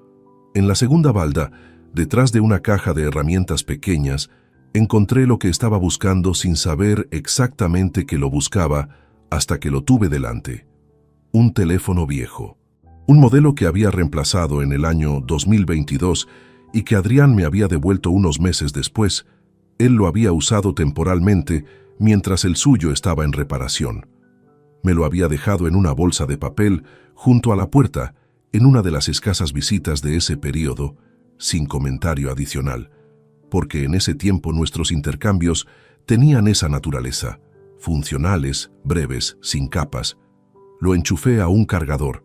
En la segunda balda, detrás de una caja de herramientas pequeñas, encontré lo que estaba buscando sin saber exactamente que lo buscaba hasta que lo tuve delante. Un teléfono viejo. Un modelo que había reemplazado en el año 2022 y que Adrián me había devuelto unos meses después. Él lo había usado temporalmente mientras el suyo estaba en reparación. Me lo había dejado en una bolsa de papel junto a la puerta en una de las escasas visitas de ese periodo, sin comentario adicional, porque en ese tiempo nuestros intercambios tenían esa naturaleza, funcionales, breves, sin capas. Lo enchufé a un cargador.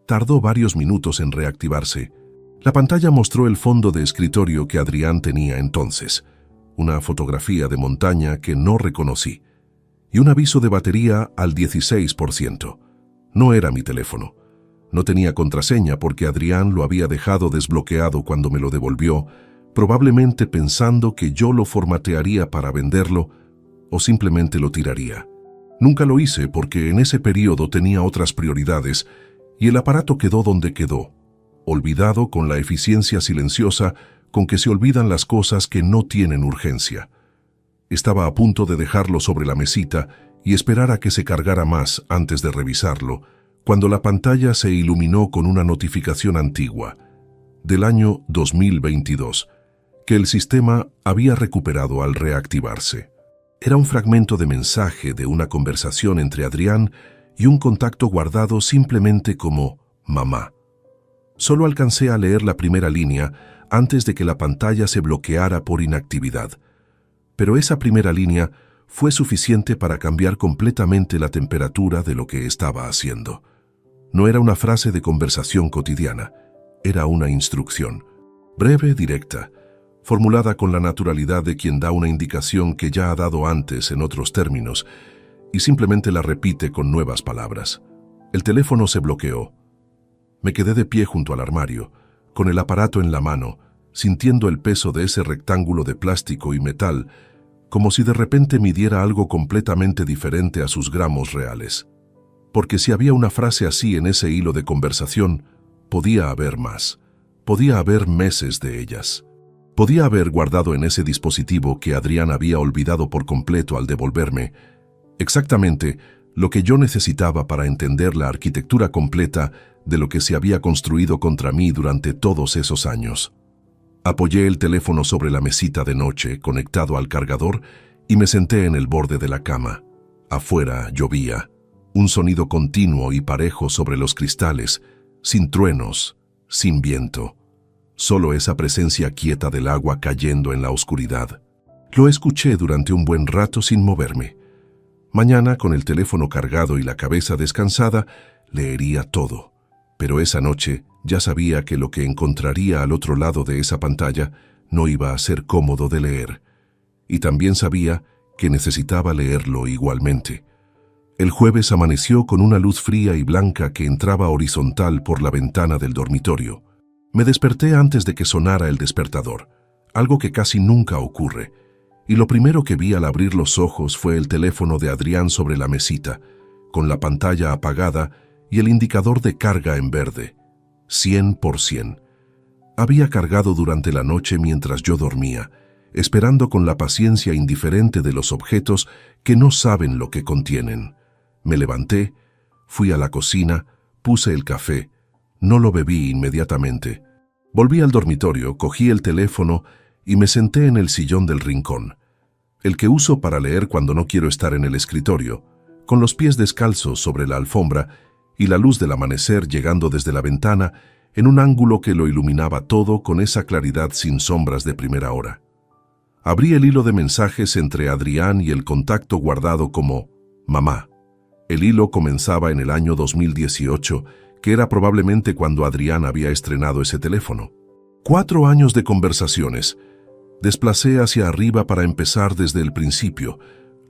Tardó varios minutos en reactivarse. La pantalla mostró el fondo de escritorio que Adrián tenía entonces, una fotografía de montaña que no reconocí, y un aviso de batería al 16%. No era mi teléfono. No tenía contraseña porque Adrián lo había dejado desbloqueado cuando me lo devolvió, probablemente pensando que yo lo formatearía para venderlo o simplemente lo tiraría. Nunca lo hice porque en ese periodo tenía otras prioridades y el aparato quedó donde quedó, olvidado con la eficiencia silenciosa con que se olvidan las cosas que no tienen urgencia. Estaba a punto de dejarlo sobre la mesita y esperar a que se cargara más antes de revisarlo, cuando la pantalla se iluminó con una notificación antigua, del año 2022, que el sistema había recuperado al reactivarse. Era un fragmento de mensaje de una conversación entre Adrián y un contacto guardado simplemente como mamá. Solo alcancé a leer la primera línea antes de que la pantalla se bloqueara por inactividad. Pero esa primera línea fue suficiente para cambiar completamente la temperatura de lo que estaba haciendo. No era una frase de conversación cotidiana, era una instrucción, breve, directa, formulada con la naturalidad de quien da una indicación que ya ha dado antes en otros términos, y simplemente la repite con nuevas palabras. El teléfono se bloqueó. Me quedé de pie junto al armario, con el aparato en la mano, sintiendo el peso de ese rectángulo de plástico y metal, como si de repente midiera algo completamente diferente a sus gramos reales. Porque si había una frase así en ese hilo de conversación, podía haber más. Podía haber meses de ellas. Podía haber guardado en ese dispositivo que Adrián había olvidado por completo al devolverme exactamente lo que yo necesitaba para entender la arquitectura completa de lo que se había construido contra mí durante todos esos años. Apoyé el teléfono sobre la mesita de noche, conectado al cargador, y me senté en el borde de la cama. Afuera llovía, un sonido continuo y parejo sobre los cristales, sin truenos, sin viento. Solo esa presencia quieta del agua cayendo en la oscuridad. Lo escuché durante un buen rato sin moverme. Mañana, con el teléfono cargado y la cabeza descansada, leería todo. Pero esa noche ya sabía que lo que encontraría al otro lado de esa pantalla no iba a ser cómodo de leer. Y también sabía que necesitaba leerlo igualmente. El jueves amaneció con una luz fría y blanca que entraba horizontal por la ventana del dormitorio. Me desperté antes de que sonara el despertador, algo que casi nunca ocurre, y lo primero que vi al abrir los ojos fue el teléfono de Adrián sobre la mesita, con la pantalla apagada y el indicador de carga en verde. 100%. Había cargado durante la noche mientras yo dormía, esperando con la paciencia indiferente de los objetos que no saben lo que contienen. Me levanté, fui a la cocina, puse el café. No lo bebí inmediatamente. Volví al dormitorio, cogí el teléfono y me senté en el sillón del rincón, el que uso para leer cuando no quiero estar en el escritorio, con los pies descalzos sobre la alfombra y la luz del amanecer llegando desde la ventana en un ángulo que lo iluminaba todo con esa claridad sin sombras de primera hora. Abrí el hilo de mensajes entre Adrián y el contacto guardado como mamá. El hilo comenzaba en el año 2018, que era probablemente cuando Adrián había estrenado ese teléfono. 4 años de conversaciones. Desplacé hacia arriba para empezar desde el principio.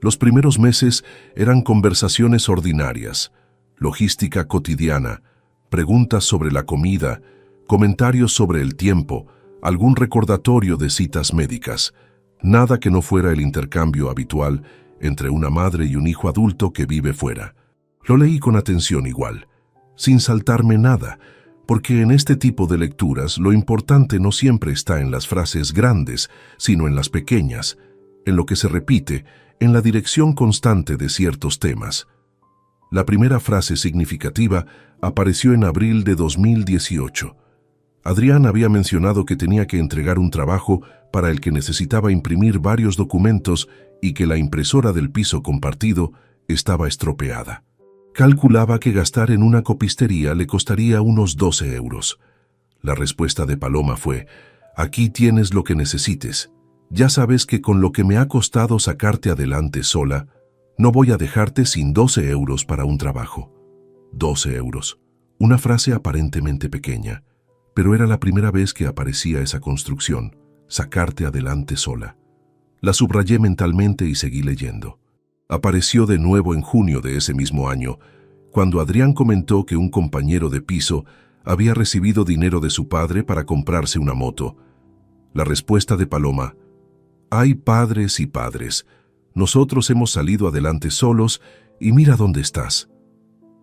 Los primeros meses eran conversaciones ordinarias, logística cotidiana, preguntas sobre la comida, comentarios sobre el tiempo, algún recordatorio de citas médicas. Nada que no fuera el intercambio habitual entre una madre y un hijo adulto que vive fuera. Lo leí con atención igual, sin saltarme nada, porque en este tipo de lecturas lo importante no siempre está en las frases grandes, sino en las pequeñas, en lo que se repite, en la dirección constante de ciertos temas. La primera frase significativa apareció en abril de 2018. Adrián había mencionado que tenía que entregar un trabajo para el que necesitaba imprimir varios documentos y que la impresora del piso compartido estaba estropeada. Calculaba que gastar en una copistería le costaría unos 12 euros. La respuesta de Paloma fue: aquí tienes lo que necesites. Ya sabes que con lo que me ha costado sacarte adelante sola, no voy a dejarte sin 12 euros para un trabajo. 12 euros. Una frase aparentemente pequeña, pero era la primera vez que aparecía esa construcción, sacarte adelante sola. La subrayé mentalmente y seguí leyendo. Apareció de nuevo en junio de ese mismo año, cuando Adrián comentó que un compañero de piso había recibido dinero de su padre para comprarse una moto. La respuesta de Paloma: hay padres y padres. Nosotros hemos salido adelante solos y mira dónde estás.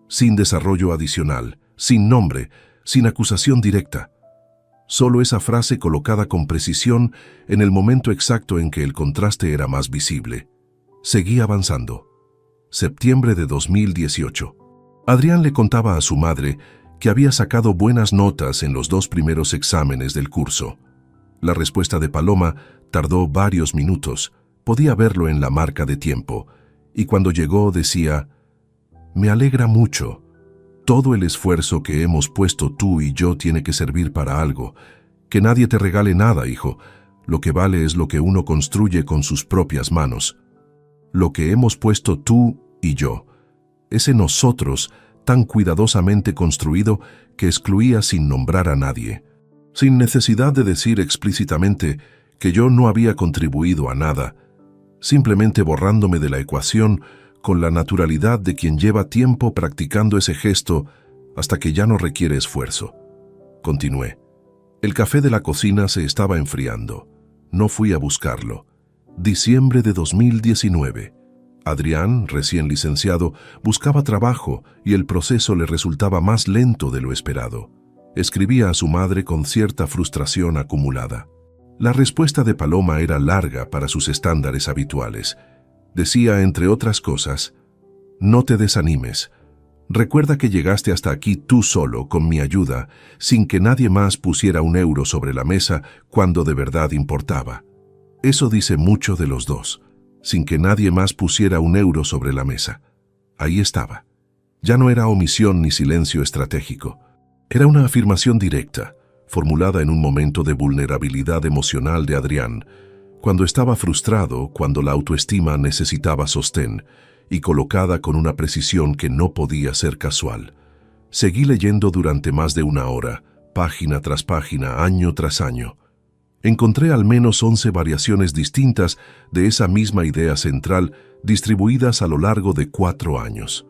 Sin desarrollo adicional, sin nombre, sin acusación directa. Solo esa frase colocada con precisión en el momento exacto en que el contraste era más visible. Seguí avanzando. Septiembre de 2018. Adrián le contaba a su madre que había sacado buenas notas en los 2 primeros exámenes del curso. La respuesta de Paloma tardó varios minutos. Podía verlo en la marca de tiempo. Y cuando llegó decía: me alegra mucho. Todo el esfuerzo que hemos puesto tú y yo tiene que servir para algo. Que nadie te regale nada, hijo. Lo que vale es lo que uno construye con sus propias manos. Lo que hemos puesto tú y yo. Ese nosotros tan cuidadosamente construido que excluía sin nombrar a nadie. Sin necesidad de decir explícitamente que yo no había contribuido a nada. Simplemente borrándome de la ecuación con la naturalidad de quien lleva tiempo practicando ese gesto hasta que ya no requiere esfuerzo. Continué. El café de la cocina se estaba enfriando. No fui a buscarlo. Diciembre de 2019. Adrián, recién licenciado, buscaba trabajo y el proceso le resultaba más lento de lo esperado. Escribía a su madre con cierta frustración acumulada. La respuesta de Paloma era larga para sus estándares habituales. Decía, entre otras cosas, «No te desanimes. Recuerda que llegaste hasta aquí tú solo, con mi ayuda, sin que nadie más pusiera un euro sobre la mesa cuando de verdad importaba. Eso dice mucho de los dos. Sin que nadie más pusiera un euro sobre la mesa. Ahí estaba. Ya no era omisión ni silencio estratégico. Era una afirmación directa, formulada en un momento de vulnerabilidad emocional de Adrián, cuando estaba frustrado, cuando la autoestima necesitaba sostén, y colocada con una precisión que no podía ser casual. Seguí leyendo durante más de una hora, página tras página, año tras año. Encontré al menos 11 variaciones distintas de esa misma idea central, distribuidas a lo largo de 4 años.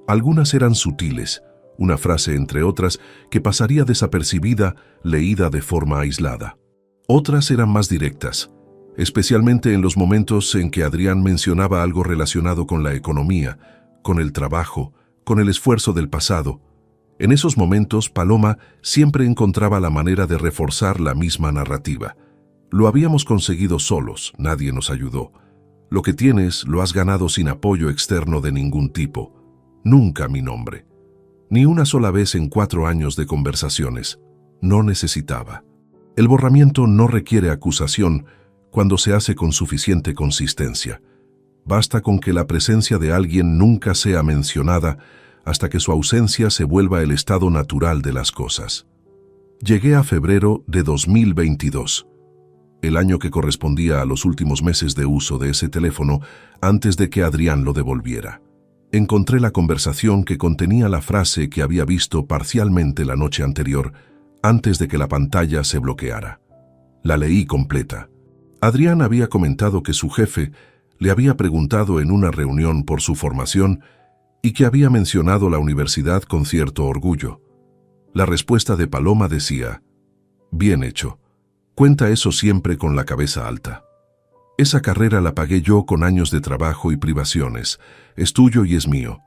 Algunas eran sutiles, una frase entre otras que pasaría desapercibida, leída de forma aislada. Otras eran más directas, especialmente en los momentos en que Adrián mencionaba algo relacionado con la economía, con el trabajo, con el esfuerzo del pasado. En esos momentos, Paloma siempre encontraba la manera de reforzar la misma narrativa. Lo habíamos conseguido solos, nadie nos ayudó. Lo que tienes lo has ganado sin apoyo externo de ningún tipo. Nunca mi nombre. Ni una sola vez en 4 años de conversaciones. No necesitaba. El borramiento no requiere acusación cuando se hace con suficiente consistencia. Basta con que la presencia de alguien nunca sea mencionada hasta que su ausencia se vuelva el estado natural de las cosas. Llegué a febrero de 2022, el año que correspondía a los últimos meses de uso de ese teléfono antes de que Adrián lo devolviera. Encontré la conversación que contenía la frase que había visto parcialmente la noche anterior, antes de que la pantalla se bloqueara. La leí completa. Adrián había comentado que su jefe le había preguntado en una reunión por su formación y que había mencionado la universidad con cierto orgullo. La respuesta de Paloma decía, «Bien hecho. Cuenta eso siempre con la cabeza alta. Esa carrera la pagué yo con años de trabajo y privaciones. Es tuyo y es mío.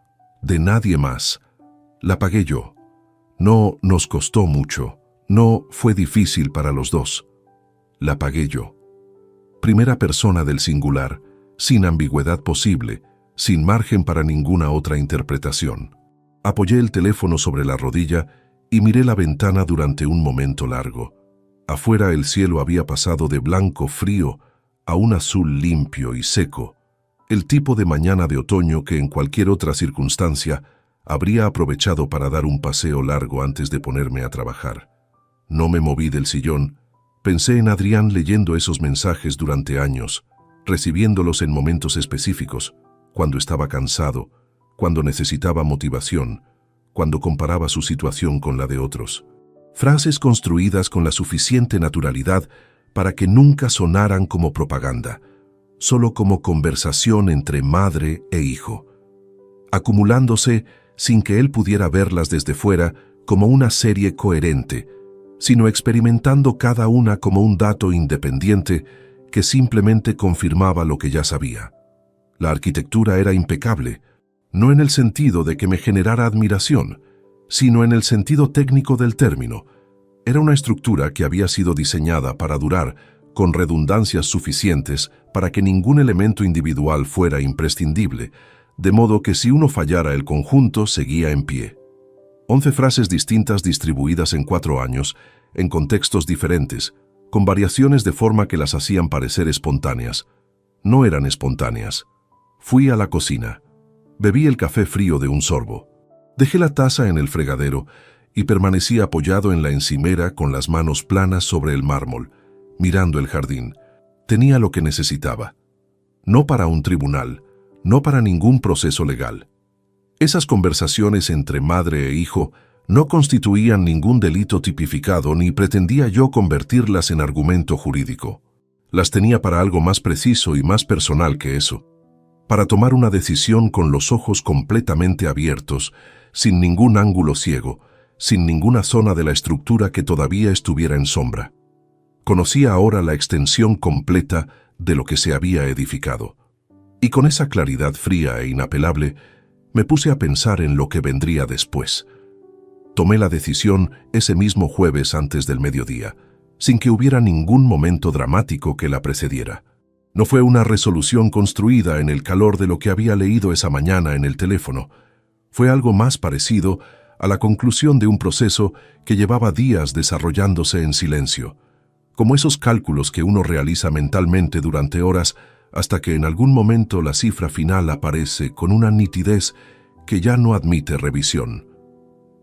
De nadie más. La pagué yo. No nos costó mucho. No fue difícil para los dos. La pagué yo». Primera persona del singular, sin ambigüedad posible, sin margen para ninguna otra interpretación. Apoyé el teléfono sobre la rodilla y miré la ventana durante un momento largo. Afuera el cielo había pasado de blanco frío a un azul limpio y seco, el tipo de mañana de otoño que en cualquier otra circunstancia habría aprovechado para dar un paseo largo antes de ponerme a trabajar. No me moví del sillón. Pensé en Adrián leyendo esos mensajes durante años, recibiéndolos en momentos específicos, cuando estaba cansado, cuando necesitaba motivación, cuando comparaba su situación con la de otros. Frases construidas con la suficiente naturalidad para que nunca sonaran como propaganda, solo como conversación entre madre e hijo, acumulándose sin que él pudiera verlas desde fuera como una serie coherente, sino experimentando cada una como un dato independiente que simplemente confirmaba lo que ya sabía. La arquitectura era impecable, no en el sentido de que me generara admiración, sino en el sentido técnico del término. Era una estructura que había sido diseñada para durar, con redundancias suficientes para que ningún elemento individual fuera imprescindible, de modo que si uno fallara el conjunto seguía en pie. 11 frases distintas distribuidas en 4 años, en contextos diferentes, con variaciones de forma que las hacían parecer espontáneas. No eran espontáneas. Fui a la cocina. Bebí el café frío de un sorbo. Dejé la taza en el fregadero y permanecí apoyado en la encimera con las manos planas sobre el mármol, mirando el jardín. Tenía lo que necesitaba. No para un tribunal, no para ningún proceso legal. Esas conversaciones entre madre e hijo no constituían ningún delito tipificado ni pretendía yo convertirlas en argumento jurídico. Las tenía para algo más preciso y más personal que eso. para tomar una decisión con los ojos completamente abiertos, sin ningún ángulo ciego, sin ninguna zona de la estructura que todavía estuviera en sombra. Conocía ahora la extensión completa de lo que se había edificado. Y con esa claridad fría e inapelable, me puse a pensar en lo que vendría después. Tomé la decisión ese mismo jueves antes del mediodía, sin que hubiera ningún momento dramático que la precediera. No fue una resolución construida en el calor de lo que había leído esa mañana en el teléfono. Fue algo más parecido a la conclusión de un proceso que llevaba días desarrollándose en silencio, como esos cálculos que uno realiza mentalmente durante horas hasta que en algún momento la cifra final aparece con una nitidez que ya no admite revisión.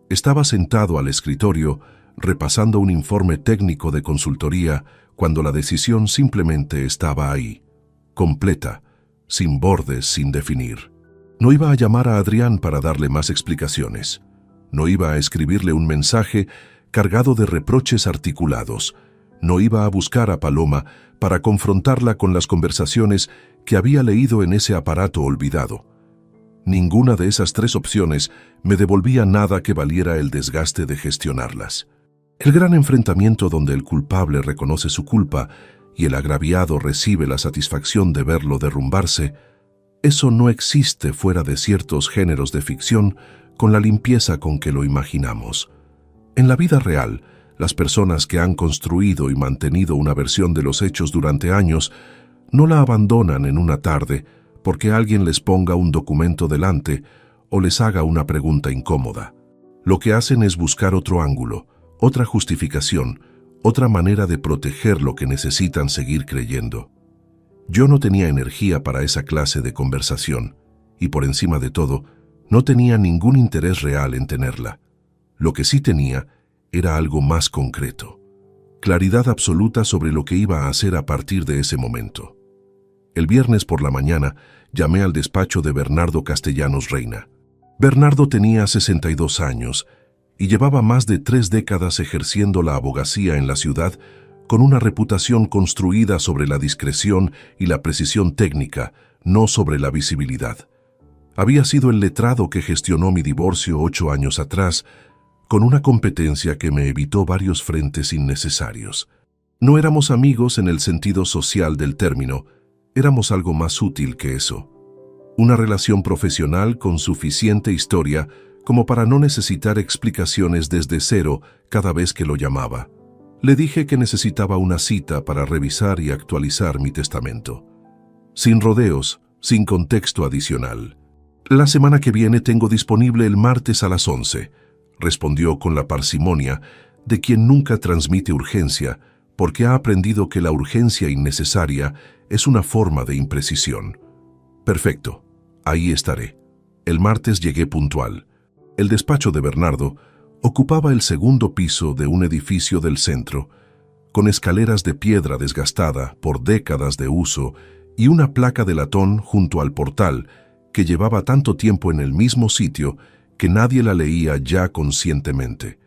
Estaba sentado al escritorio repasando un informe técnico de consultoría cuando la decisión simplemente estaba ahí, completa, sin bordes, sin definir. No iba a llamar a Adrián para darle más explicaciones. No iba a escribirle un mensaje cargado de reproches articulados. No iba a buscar a Paloma para confrontarla con las conversaciones que había leído en ese aparato olvidado. Ninguna de esas tres opciones me devolvía nada que valiera el desgaste de gestionarlas. El gran enfrentamiento donde el culpable reconoce su culpa y el agraviado recibe la satisfacción de verlo derrumbarse, eso no existe fuera de ciertos géneros de ficción con la limpieza con que lo imaginamos. En la vida real, las personas que han construido y mantenido una versión de los hechos durante años no la abandonan en una tarde porque alguien les ponga un documento delante o les haga una pregunta incómoda. Lo que hacen es buscar otro ángulo, otra justificación, otra manera de proteger lo que necesitan seguir creyendo. Yo no tenía energía para esa clase de conversación y, por encima de todo, no tenía ningún interés real en tenerla. Lo que sí tenía era algo más concreto, claridad absoluta sobre lo que iba a hacer a partir de ese momento. El viernes por la mañana llamé al despacho de Bernardo Castellanos Reina. Bernardo tenía 62 años y llevaba más de 3 décadas ejerciendo la abogacía en la ciudad con una reputación construida sobre la discreción y la precisión técnica, no sobre la visibilidad. Había sido el letrado que gestionó mi divorcio 8 años atrás, con una competencia que me evitó varios frentes innecesarios. No éramos amigos en el sentido social del término, éramos algo más útil que eso. Una relación profesional con suficiente historia como para no necesitar explicaciones desde cero cada vez que lo llamaba. Le dije que necesitaba una cita para revisar y actualizar mi testamento. Sin rodeos, sin contexto adicional. La semana que viene tengo disponible el martes a las 11, respondió con la parsimonia de quien nunca transmite urgencia, porque ha aprendido que la urgencia innecesaria es una forma de imprecisión. Perfecto, ahí estaré. El martes llegué puntual. El despacho de Bernardo ocupaba el segundo piso de un edificio del centro, con escaleras de piedra desgastada por décadas de uso y una placa de latón junto al portal que llevaba tanto tiempo en el mismo sitio que nadie la leía ya conscientemente.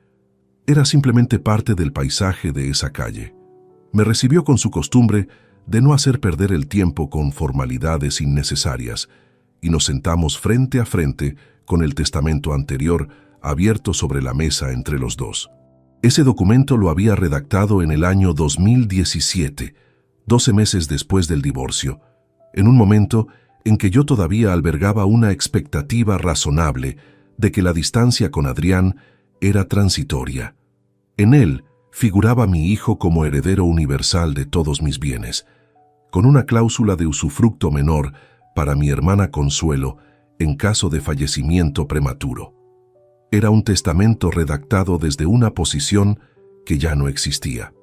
Era simplemente parte del paisaje de esa calle. Me recibió con su costumbre de no hacer perder el tiempo con formalidades innecesarias, y nos sentamos frente a frente con el testamento anterior abierto sobre la mesa entre los dos. Ese documento lo había redactado en el año 2017, 12 meses después del divorcio, en un momento en que yo todavía albergaba una expectativa razonable de que la distancia con Adrián era transitoria. En él figuraba mi hijo como heredero universal de todos mis bienes, con una cláusula de usufructo menor para mi hermana Consuelo en caso de fallecimiento prematuro. Era un testamento redactado desde una posición que ya no existía.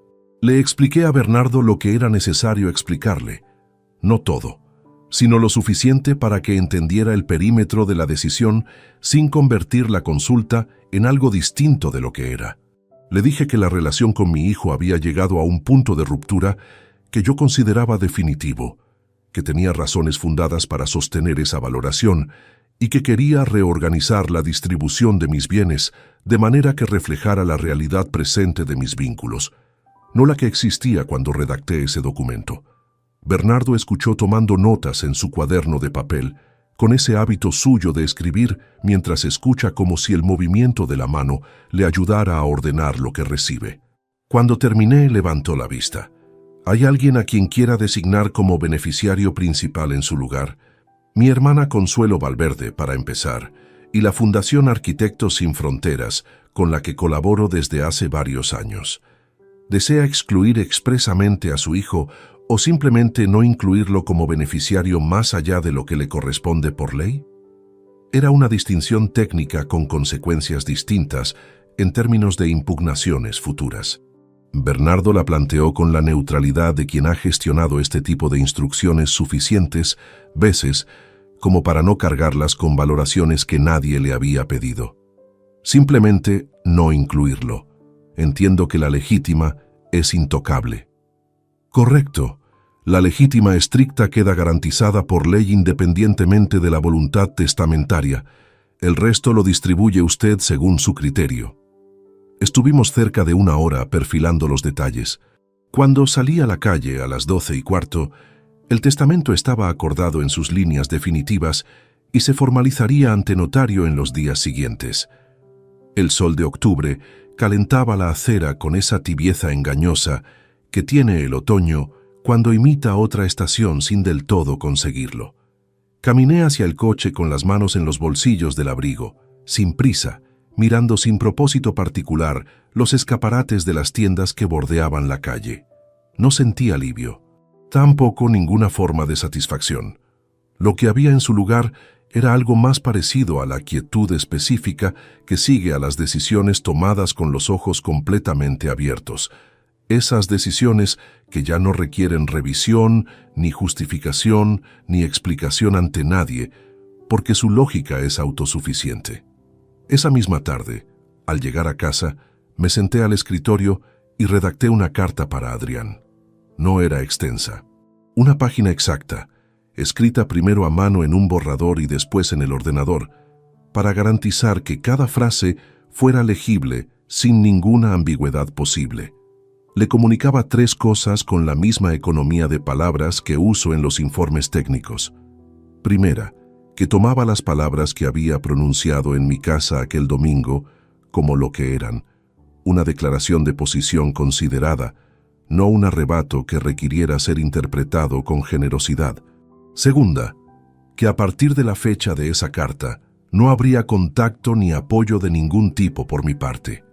Le expliqué a Bernardo lo que era necesario explicarle, no todo, sino lo suficiente para que entendiera el perímetro de la decisión sin convertir la consulta en algo distinto de lo que era. Le dije que la relación con mi hijo había llegado a un punto de ruptura que yo consideraba definitivo, que tenía razones fundadas para sostener esa valoración y que quería reorganizar la distribución de mis bienes de manera que reflejara la realidad presente de mis vínculos, no la que existía cuando redacté ese documento. Bernardo escuchó tomando notas en su cuaderno de papel, con ese hábito suyo de escribir mientras escucha, como si el movimiento de la mano le ayudara a ordenar lo que recibe. Cuando terminé, levantó la vista. ¿Hay alguien a quien quiera designar como beneficiario principal en su lugar? Mi hermana Consuelo Valverde, para empezar, y la Fundación Arquitectos Sin Fronteras, con la que colaboro desde hace varios años. ¿Desea excluir expresamente a su hijo o simplemente no incluirlo como beneficiario más allá de lo que le corresponde por ley? Era una distinción técnica con consecuencias distintas en términos de impugnaciones futuras. Bernardo la planteó con la neutralidad de quien ha gestionado este tipo de instrucciones suficientes veces como para no cargarlas con valoraciones que nadie le había pedido. Simplemente no incluirlo. Entiendo que la legítima es intocable. Correcto. La legítima estricta queda garantizada por ley independientemente de la voluntad testamentaria. El resto lo distribuye usted según su criterio. Estuvimos cerca de 1 hora perfilando los detalles. Cuando salí a la calle a las 12:15, el testamento estaba acordado en sus líneas definitivas y se formalizaría ante notario en los días siguientes. El sol de octubre calentaba la acera con esa tibieza engañosa que tiene el otoño cuando imita otra estación sin del todo conseguirlo. Caminé hacia el coche con las manos en los bolsillos del abrigo, sin prisa, mirando sin propósito particular los escaparates de las tiendas que bordeaban la calle. No sentí alivio, tampoco ninguna forma de satisfacción. Lo que había en su lugar era algo más parecido a la quietud específica que sigue a las decisiones tomadas con los ojos completamente abiertos. Esas decisiones que ya no requieren revisión, ni justificación, ni explicación ante nadie, porque su lógica es autosuficiente. Esa misma tarde, al llegar a casa, me senté al escritorio y redacté una carta para Adrián. No era extensa. 1 página exacta, escrita primero a mano en un borrador y después en el ordenador, para garantizar que cada frase fuera legible sin ninguna ambigüedad posible. Le comunicaba 3 cosas con la misma economía de palabras que uso en los informes técnicos. Primera, que tomaba las palabras que había pronunciado en mi casa aquel domingo como lo que eran, una declaración de posición considerada, no un arrebato que requiriera ser interpretado con generosidad. Segunda, que a partir de la fecha de esa carta no habría contacto ni apoyo de ningún tipo por mi parte.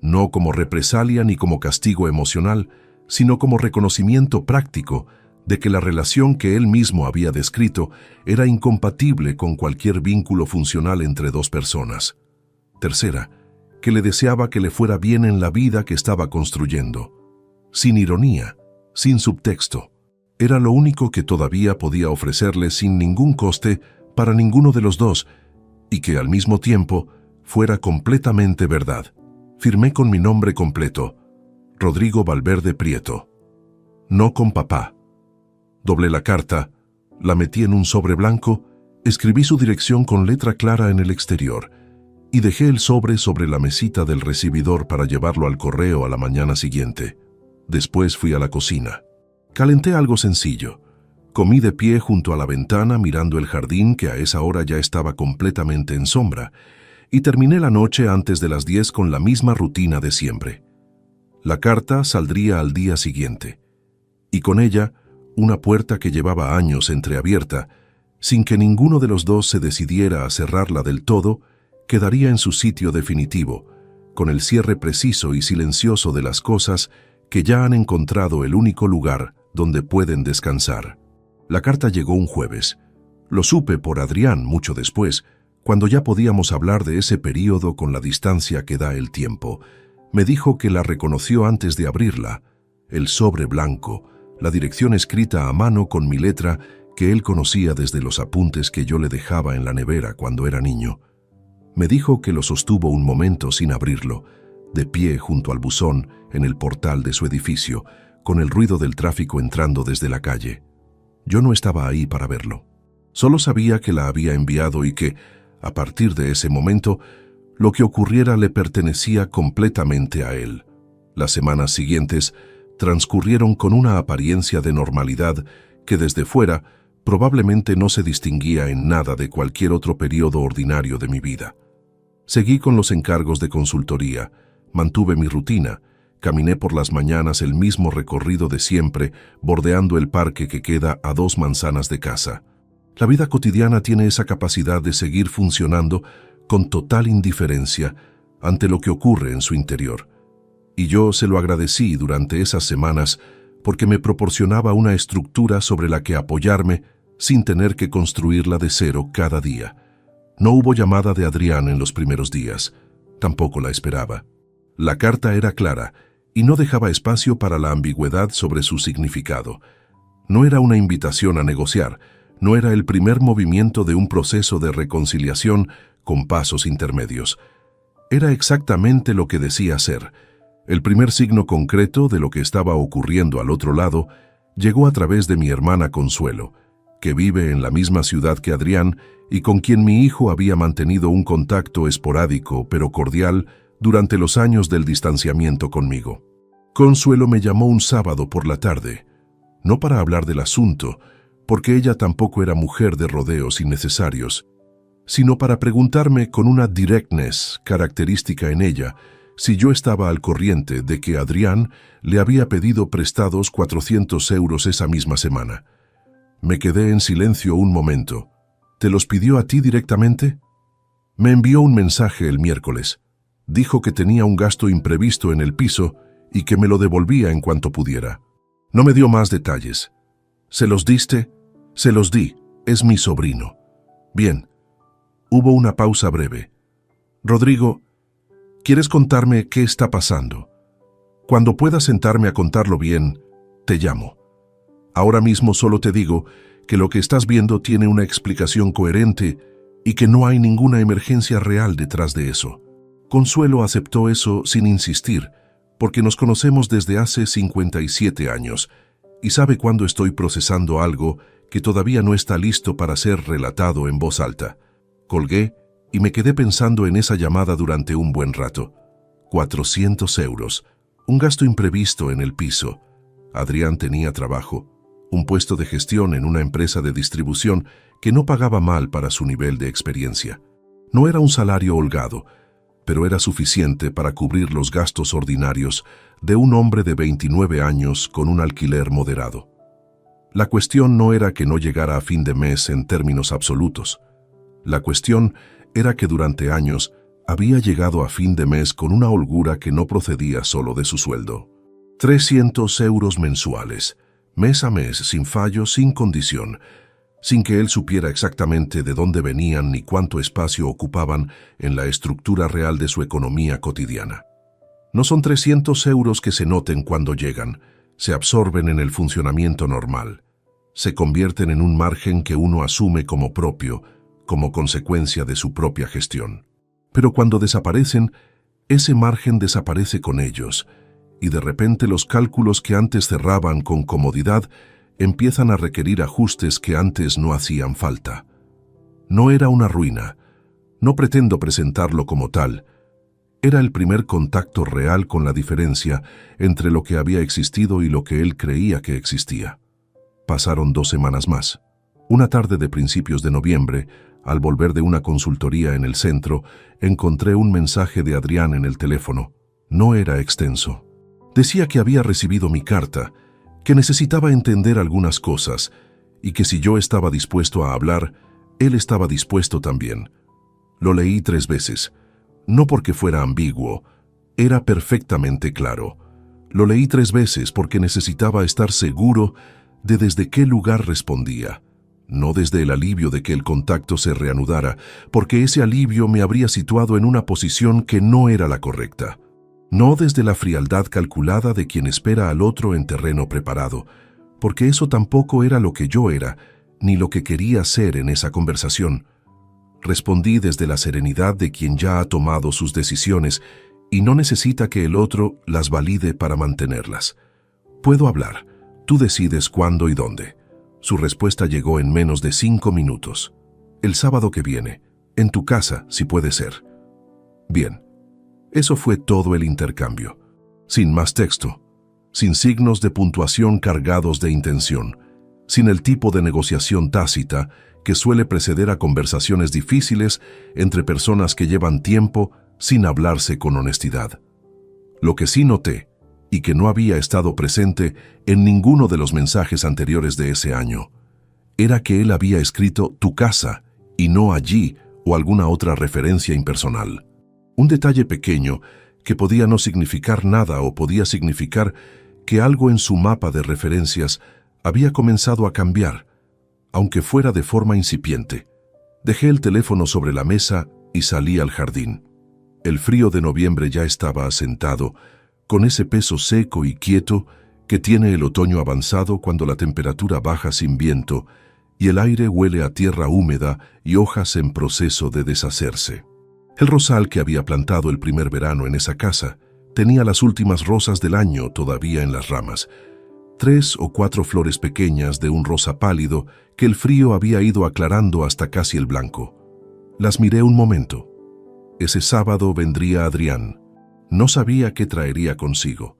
No como represalia ni como castigo emocional, sino como reconocimiento práctico de que la relación que él mismo había descrito era incompatible con cualquier vínculo funcional entre 2 personas. Tercera, que le deseaba que le fuera bien en la vida que estaba construyendo. Sin ironía, sin subtexto. Era lo único que todavía podía ofrecerle sin ningún coste para ninguno de los dos y que al mismo tiempo fuera completamente verdad. Firmé con mi nombre completo, Rodrigo Valverde Prieto. No con papá. Doblé la carta, la metí en un sobre blanco, escribí su dirección con letra clara en el exterior y dejé el sobre la mesita del recibidor para llevarlo al correo a la mañana siguiente. Después fui a la cocina. Calenté algo sencillo. Comí de pie junto a la ventana mirando el jardín que a esa hora ya estaba completamente en sombra y terminé la noche antes de las 10 con la misma rutina de siempre. La carta saldría al día siguiente y con ella una puerta que llevaba años entreabierta, sin que ninguno de los dos se decidiera a cerrarla del todo, quedaría en su sitio definitivo, con el cierre preciso y silencioso de las cosas que ya han encontrado el único lugar donde pueden descansar. La carta llegó un jueves. Lo supe por Adrián mucho después, cuando ya podíamos hablar de ese período con la distancia que da el tiempo. Me dijo que la reconoció antes de abrirla, el sobre blanco, la dirección escrita a mano con mi letra que él conocía desde los apuntes que yo le dejaba en la nevera cuando era niño. Me dijo que lo sostuvo un momento sin abrirlo, de pie junto al buzón en el portal de su edificio, con el ruido del tráfico entrando desde la calle. Yo no estaba ahí para verlo. Solo sabía que la había enviado y que, a partir de ese momento, lo que ocurriera le pertenecía completamente a él. Las semanas siguientes transcurrieron con una apariencia de normalidad que desde fuera probablemente no se distinguía en nada de cualquier otro periodo ordinario de mi vida. Seguí con los encargos de consultoría, mantuve mi rutina, caminé por las mañanas el mismo recorrido de siempre, bordeando el parque que queda a 2 manzanas de casa. La vida cotidiana tiene esa capacidad de seguir funcionando con total indiferencia ante lo que ocurre en su interior. Y yo se lo agradecí durante esas semanas porque me proporcionaba una estructura sobre la que apoyarme sin tener que construirla de cero cada día. No hubo llamada de Adrián en los primeros días. Tampoco la esperaba. La carta era clara y no dejaba espacio para la ambigüedad sobre su significado. No era una invitación a negociar, no era el primer movimiento de un proceso de reconciliación con pasos intermedios. Era exactamente lo que decía ser. El primer signo concreto de lo que estaba ocurriendo al otro lado llegó a través de mi hermana Consuelo, que vive en la misma ciudad que Adrián y con quien mi hijo había mantenido un contacto esporádico pero cordial durante los años del distanciamiento conmigo. Consuelo me llamó un sábado por la tarde, no para hablar del asunto, porque ella tampoco era mujer de rodeos innecesarios, sino para preguntarme con una directness característica en ella si yo estaba al corriente de que Adrián le había pedido prestados 400 euros esa misma semana. Me quedé en silencio un momento. ¿Te los pidió a ti directamente? Me envió un mensaje el miércoles. Dijo que tenía un gasto imprevisto en el piso y que me lo devolvía en cuanto pudiera. No me dio más detalles. ¿Se los diste? Se los di. Es mi sobrino. Bien. Hubo una pausa breve. Rodrigo, ¿quieres contarme qué está pasando? Cuando pueda sentarme a contarlo bien, te llamo. Ahora mismo solo te digo que lo que estás viendo tiene una explicación coherente y que no hay ninguna emergencia real detrás de eso. Consuelo aceptó eso sin insistir, porque nos conocemos desde hace 57 años y sabe cuándo estoy procesando algo que todavía no está listo para ser relatado en voz alta. Colgué y me quedé pensando en esa llamada durante un buen rato. 400 euros, un gasto imprevisto en el piso. Adrián tenía trabajo, un puesto de gestión en una empresa de distribución que no pagaba mal para su nivel de experiencia. No era un salario holgado, pero era suficiente para cubrir los gastos ordinarios de un hombre de 29 años con un alquiler moderado. La cuestión no era que no llegara a fin de mes en términos absolutos. La cuestión era que durante años había llegado a fin de mes con una holgura que no procedía solo de su sueldo. 300 euros mensuales, mes a mes, sin fallo, sin condición, sin que él supiera exactamente de dónde venían ni cuánto espacio ocupaban en la estructura real de su economía cotidiana. No son 300 euros que se noten cuando llegan, se absorben en el funcionamiento normal, se convierten en un margen que uno asume como propio, como consecuencia de su propia gestión. Pero cuando desaparecen, ese margen desaparece con ellos, y de repente los cálculos que antes cerraban con comodidad empiezan a requerir ajustes que antes no hacían falta. No era una ruina, no pretendo presentarlo como tal. Era el primer contacto real con la diferencia entre lo que había existido y lo que él creía que existía. Pasaron 2 semanas más. Una tarde de principios de noviembre, al volver de una consultoría en el centro, encontré un mensaje de Adrián en el teléfono. No era extenso. Decía que había recibido mi carta, que necesitaba entender algunas cosas y que si yo estaba dispuesto a hablar, él estaba dispuesto también. Lo leí 3 veces. No porque fuera ambiguo, era perfectamente claro. Lo leí 3 veces porque necesitaba estar seguro de desde qué lugar respondía. No desde el alivio de que el contacto se reanudara, porque ese alivio me habría situado en una posición que no era la correcta. No desde la frialdad calculada de quien espera al otro en terreno preparado, porque eso tampoco era lo que yo era, ni lo que quería ser en esa conversación. Respondí desde la serenidad de quien ya ha tomado sus decisiones y no necesita que el otro las valide para mantenerlas. Puedo hablar, tú decides cuándo y dónde. Su respuesta llegó en menos de 5 minutos. El sábado que viene, en tu casa, si puede ser. Bien. Eso fue todo el intercambio. Sin más texto. sin signos de puntuación cargados de intención, sin el tipo de negociación tácita que suele preceder a conversaciones difíciles entre personas que llevan tiempo sin hablarse con honestidad. Lo que sí noté, y que no había estado presente en ninguno de los mensajes anteriores de ese año, era que él había escrito tu casa y no allí o alguna otra referencia impersonal. Un detalle pequeño que podía no significar nada o podía significar que algo en su mapa de referencias había comenzado a cambiar, aunque fuera de forma incipiente. Dejé el teléfono sobre la mesa y salí al jardín. El frío de noviembre ya estaba asentado, con ese peso seco y quieto que tiene el otoño avanzado cuando la temperatura baja sin viento y el aire huele a tierra húmeda y hojas en proceso de deshacerse. El rosal que había plantado el primer verano en esa casa tenía las últimas rosas del año todavía en las ramas, 3 o 4 flores pequeñas de un rosa pálido que el frío había ido aclarando hasta casi el blanco. Las miré un momento. Ese sábado vendría Adrián. No sabía qué traería consigo.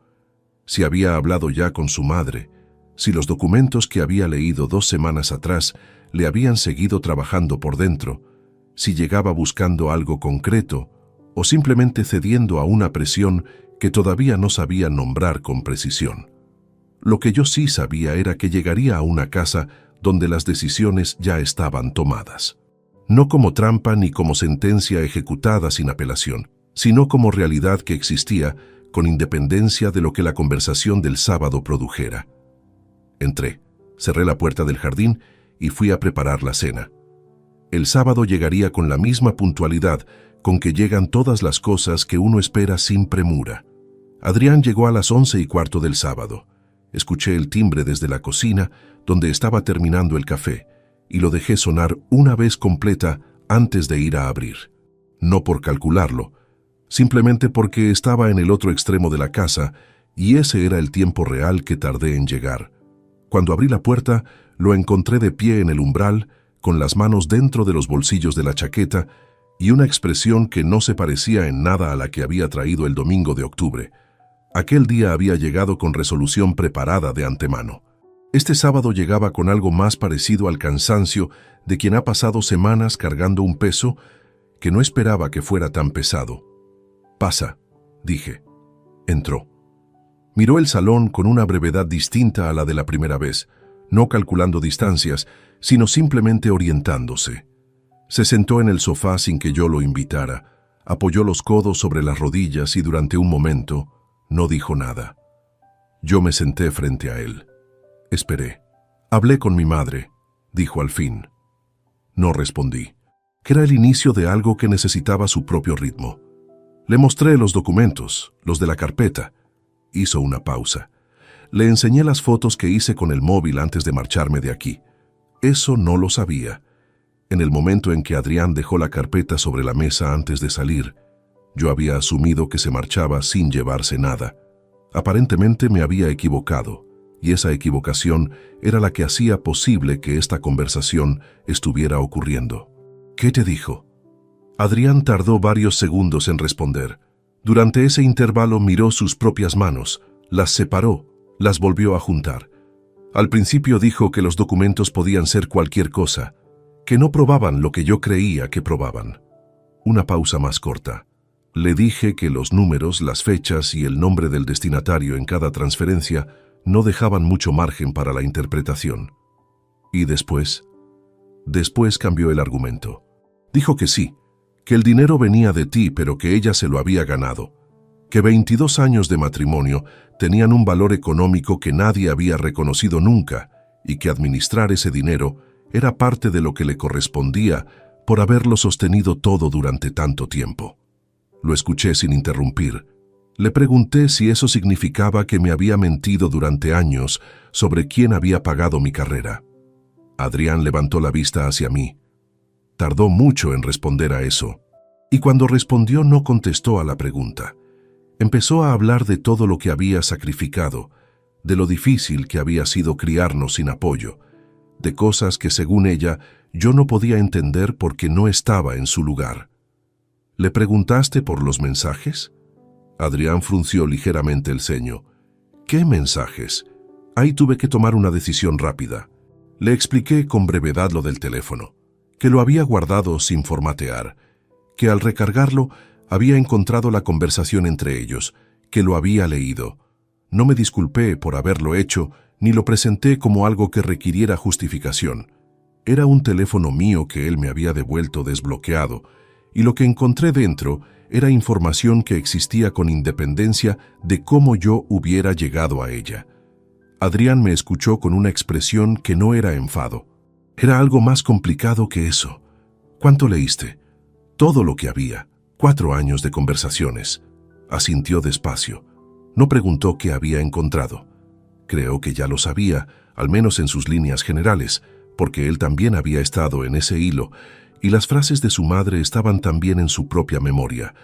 Si había hablado ya con su madre, si los documentos que había leído 2 semanas atrás le habían seguido trabajando por dentro, si llegaba buscando algo concreto o simplemente cediendo a una presión que todavía no sabía nombrar con precisión. Lo que yo sí sabía era que llegaría a una casa donde las decisiones ya estaban tomadas. No como trampa ni como sentencia ejecutada sin apelación, sino como realidad que existía con independencia de lo que la conversación del sábado produjera. Entré, cerré la puerta del jardín y fui a preparar la cena. El sábado llegaría con la misma puntualidad con que llegan todas las cosas que uno espera sin premura. Adrián llegó a las 11:15 del sábado. Escuché el timbre desde la cocina, donde estaba terminando el café, y lo dejé sonar una vez completa antes de ir a abrir. No por calcularlo, simplemente porque estaba en el otro extremo de la casa y ese era el tiempo real que tardé en llegar. Cuando abrí la puerta, lo encontré de pie en el umbral, con las manos dentro de los bolsillos de la chaqueta y una expresión que no se parecía en nada a la que había traído el domingo de octubre. Aquel día había llegado con resolución preparada de antemano. Este sábado llegaba con algo más parecido al cansancio de quien ha pasado semanas cargando un peso que no esperaba que fuera tan pesado. «Pasa», dije. Entró. Miró el salón con una brevedad distinta a la de la primera vez, no calculando distancias, sino simplemente orientándose. Se sentó en el sofá sin que yo lo invitara, apoyó los codos sobre las rodillas y durante un momento no dijo nada. Yo me senté frente a él. Esperé. Hablé con mi madre, dijo al fin. No respondí, que era el inicio de algo que necesitaba su propio ritmo. Le mostré los documentos, los de la carpeta. Hizo una pausa. Le enseñé las fotos que hice con el móvil antes de marcharme de aquí. Eso no lo sabía. En el momento en que Adrián dejó la carpeta sobre la mesa antes de salir, yo había asumido que se marchaba sin llevarse nada. Aparentemente me había equivocado, y esa equivocación era la que hacía posible que esta conversación estuviera ocurriendo. ¿Qué te dijo? Adrián tardó varios segundos en responder. Durante ese intervalo miró sus propias manos, las separó, las volvió a juntar. Al principio dijo que los documentos podían ser cualquier cosa, que no probaban lo que yo creía que probaban. Una pausa más corta. Le dije que los números, las fechas y el nombre del destinatario en cada transferencia no dejaban mucho margen para la interpretación. ¿Y después? Después cambió el argumento. Dijo que sí, que el dinero venía de ti, pero que ella se lo había ganado, que 22 años de matrimonio tenían un valor económico que nadie había reconocido nunca y que administrar ese dinero era parte de lo que le correspondía por haberlo sostenido todo durante tanto tiempo. Lo escuché sin interrumpir. Le pregunté si eso significaba que me había mentido durante años sobre quién había pagado mi carrera. Adrián levantó la vista hacia mí. Tardó mucho en responder a eso, y cuando respondió no contestó a la pregunta. Empezó a hablar de todo lo que había sacrificado, de lo difícil que había sido criarnos sin apoyo, de cosas que según ella yo no podía entender porque no estaba en su lugar. ¿Le preguntaste por los mensajes? Adrián frunció ligeramente el ceño. ¿Qué mensajes? Ahí tuve que tomar una decisión rápida. Le expliqué con brevedad lo del teléfono, que lo había guardado sin formatear, que al recargarlo había encontrado la conversación entre ellos, que lo había leído. No me disculpé por haberlo hecho, ni lo presenté como algo que requiriera justificación. Era un teléfono mío que él me había devuelto desbloqueado, y lo que encontré dentro era información que existía con independencia de cómo yo hubiera llegado a ella. Adrián me escuchó con una expresión que no era enfado. Era algo más complicado que eso. ¿Cuánto leíste? Todo lo que había. 4 años de conversaciones. Asintió despacio. No preguntó qué había encontrado. Creo que ya lo sabía, al menos en sus líneas generales, porque él también había estado en ese hilo, y las frases de su madre estaban también en su propia memoria,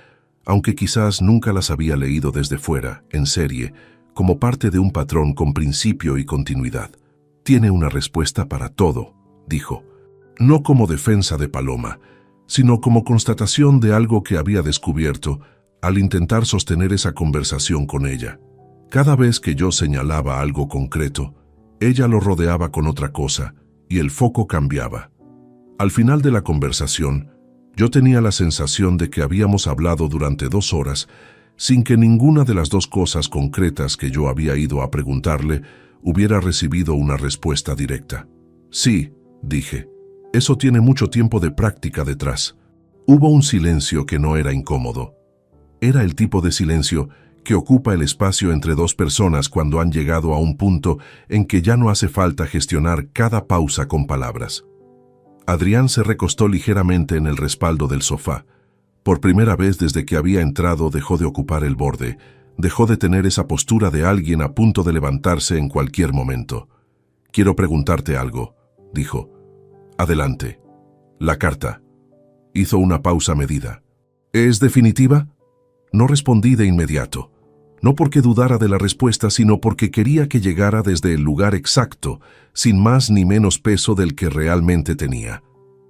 aunque quizás nunca las había leído desde fuera, en serie, como parte de un patrón con principio y continuidad. Tiene una respuesta para todo, dijo, no como defensa de Paloma, sino como constatación de algo que había descubierto al intentar sostener esa conversación con ella. Cada vez que yo señalaba algo concreto, ella lo rodeaba con otra cosa, y el foco cambiaba. Al final de la conversación, yo tenía la sensación de que habíamos hablado durante 2 horas sin que ninguna de las 2 cosas concretas que yo había ido a preguntarle hubiera recibido una respuesta directa. Sí, dije, eso tiene mucho tiempo de práctica detrás. Hubo un silencio que no era incómodo. Era el tipo de silencio que ocupa el espacio entre 2 personas cuando han llegado a un punto en que ya no hace falta gestionar cada pausa con palabras. Adrián se recostó ligeramente en el respaldo del sofá. Por primera vez desde que había entrado dejó de ocupar el borde, dejó de tener esa postura de alguien a punto de levantarse en cualquier momento. Quiero preguntarte algo, dijo. Adelante. La carta. Hizo una pausa medida. ¿Es definitiva? No respondí de inmediato. No porque dudara de la respuesta, sino porque quería que llegara desde el lugar exacto, sin más ni menos peso del que realmente tenía.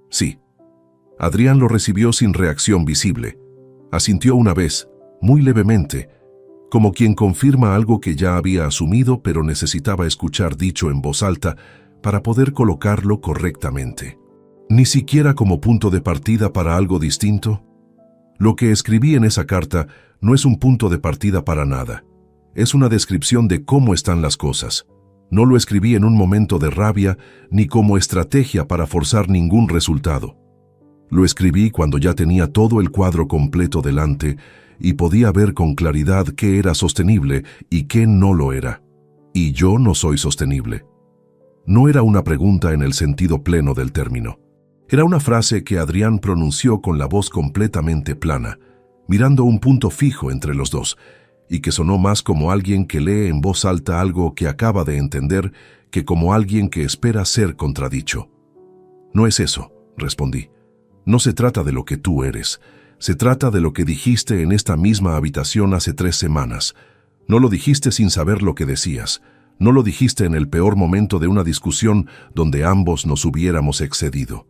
Sí. Adrián lo recibió sin reacción visible. Asintió una vez, muy levemente, como quien confirma algo que ya había asumido pero necesitaba escuchar dicho en voz alta para poder colocarlo correctamente. Ni siquiera como punto de partida para algo distinto. Lo que escribí en esa carta no es un punto de partida para nada. Es una descripción de cómo están las cosas. No lo escribí en un momento de rabia ni como estrategia para forzar ningún resultado. Lo escribí cuando ya tenía todo el cuadro completo delante y podía ver con claridad qué era sostenible y qué no lo era. Y yo no soy sostenible. No era una pregunta en el sentido pleno del término. Era una frase que Adrián pronunció con la voz completamente plana, mirando un punto fijo entre los dos, y que sonó más como alguien que lee en voz alta algo que acaba de entender que como alguien que espera ser contradicho. No es eso, respondí. No se trata de lo que tú eres. Se trata de lo que dijiste en esta misma habitación hace 3 semanas. No lo dijiste sin saber lo que decías. No lo dijiste en el peor momento de una discusión donde ambos nos hubiéramos excedido.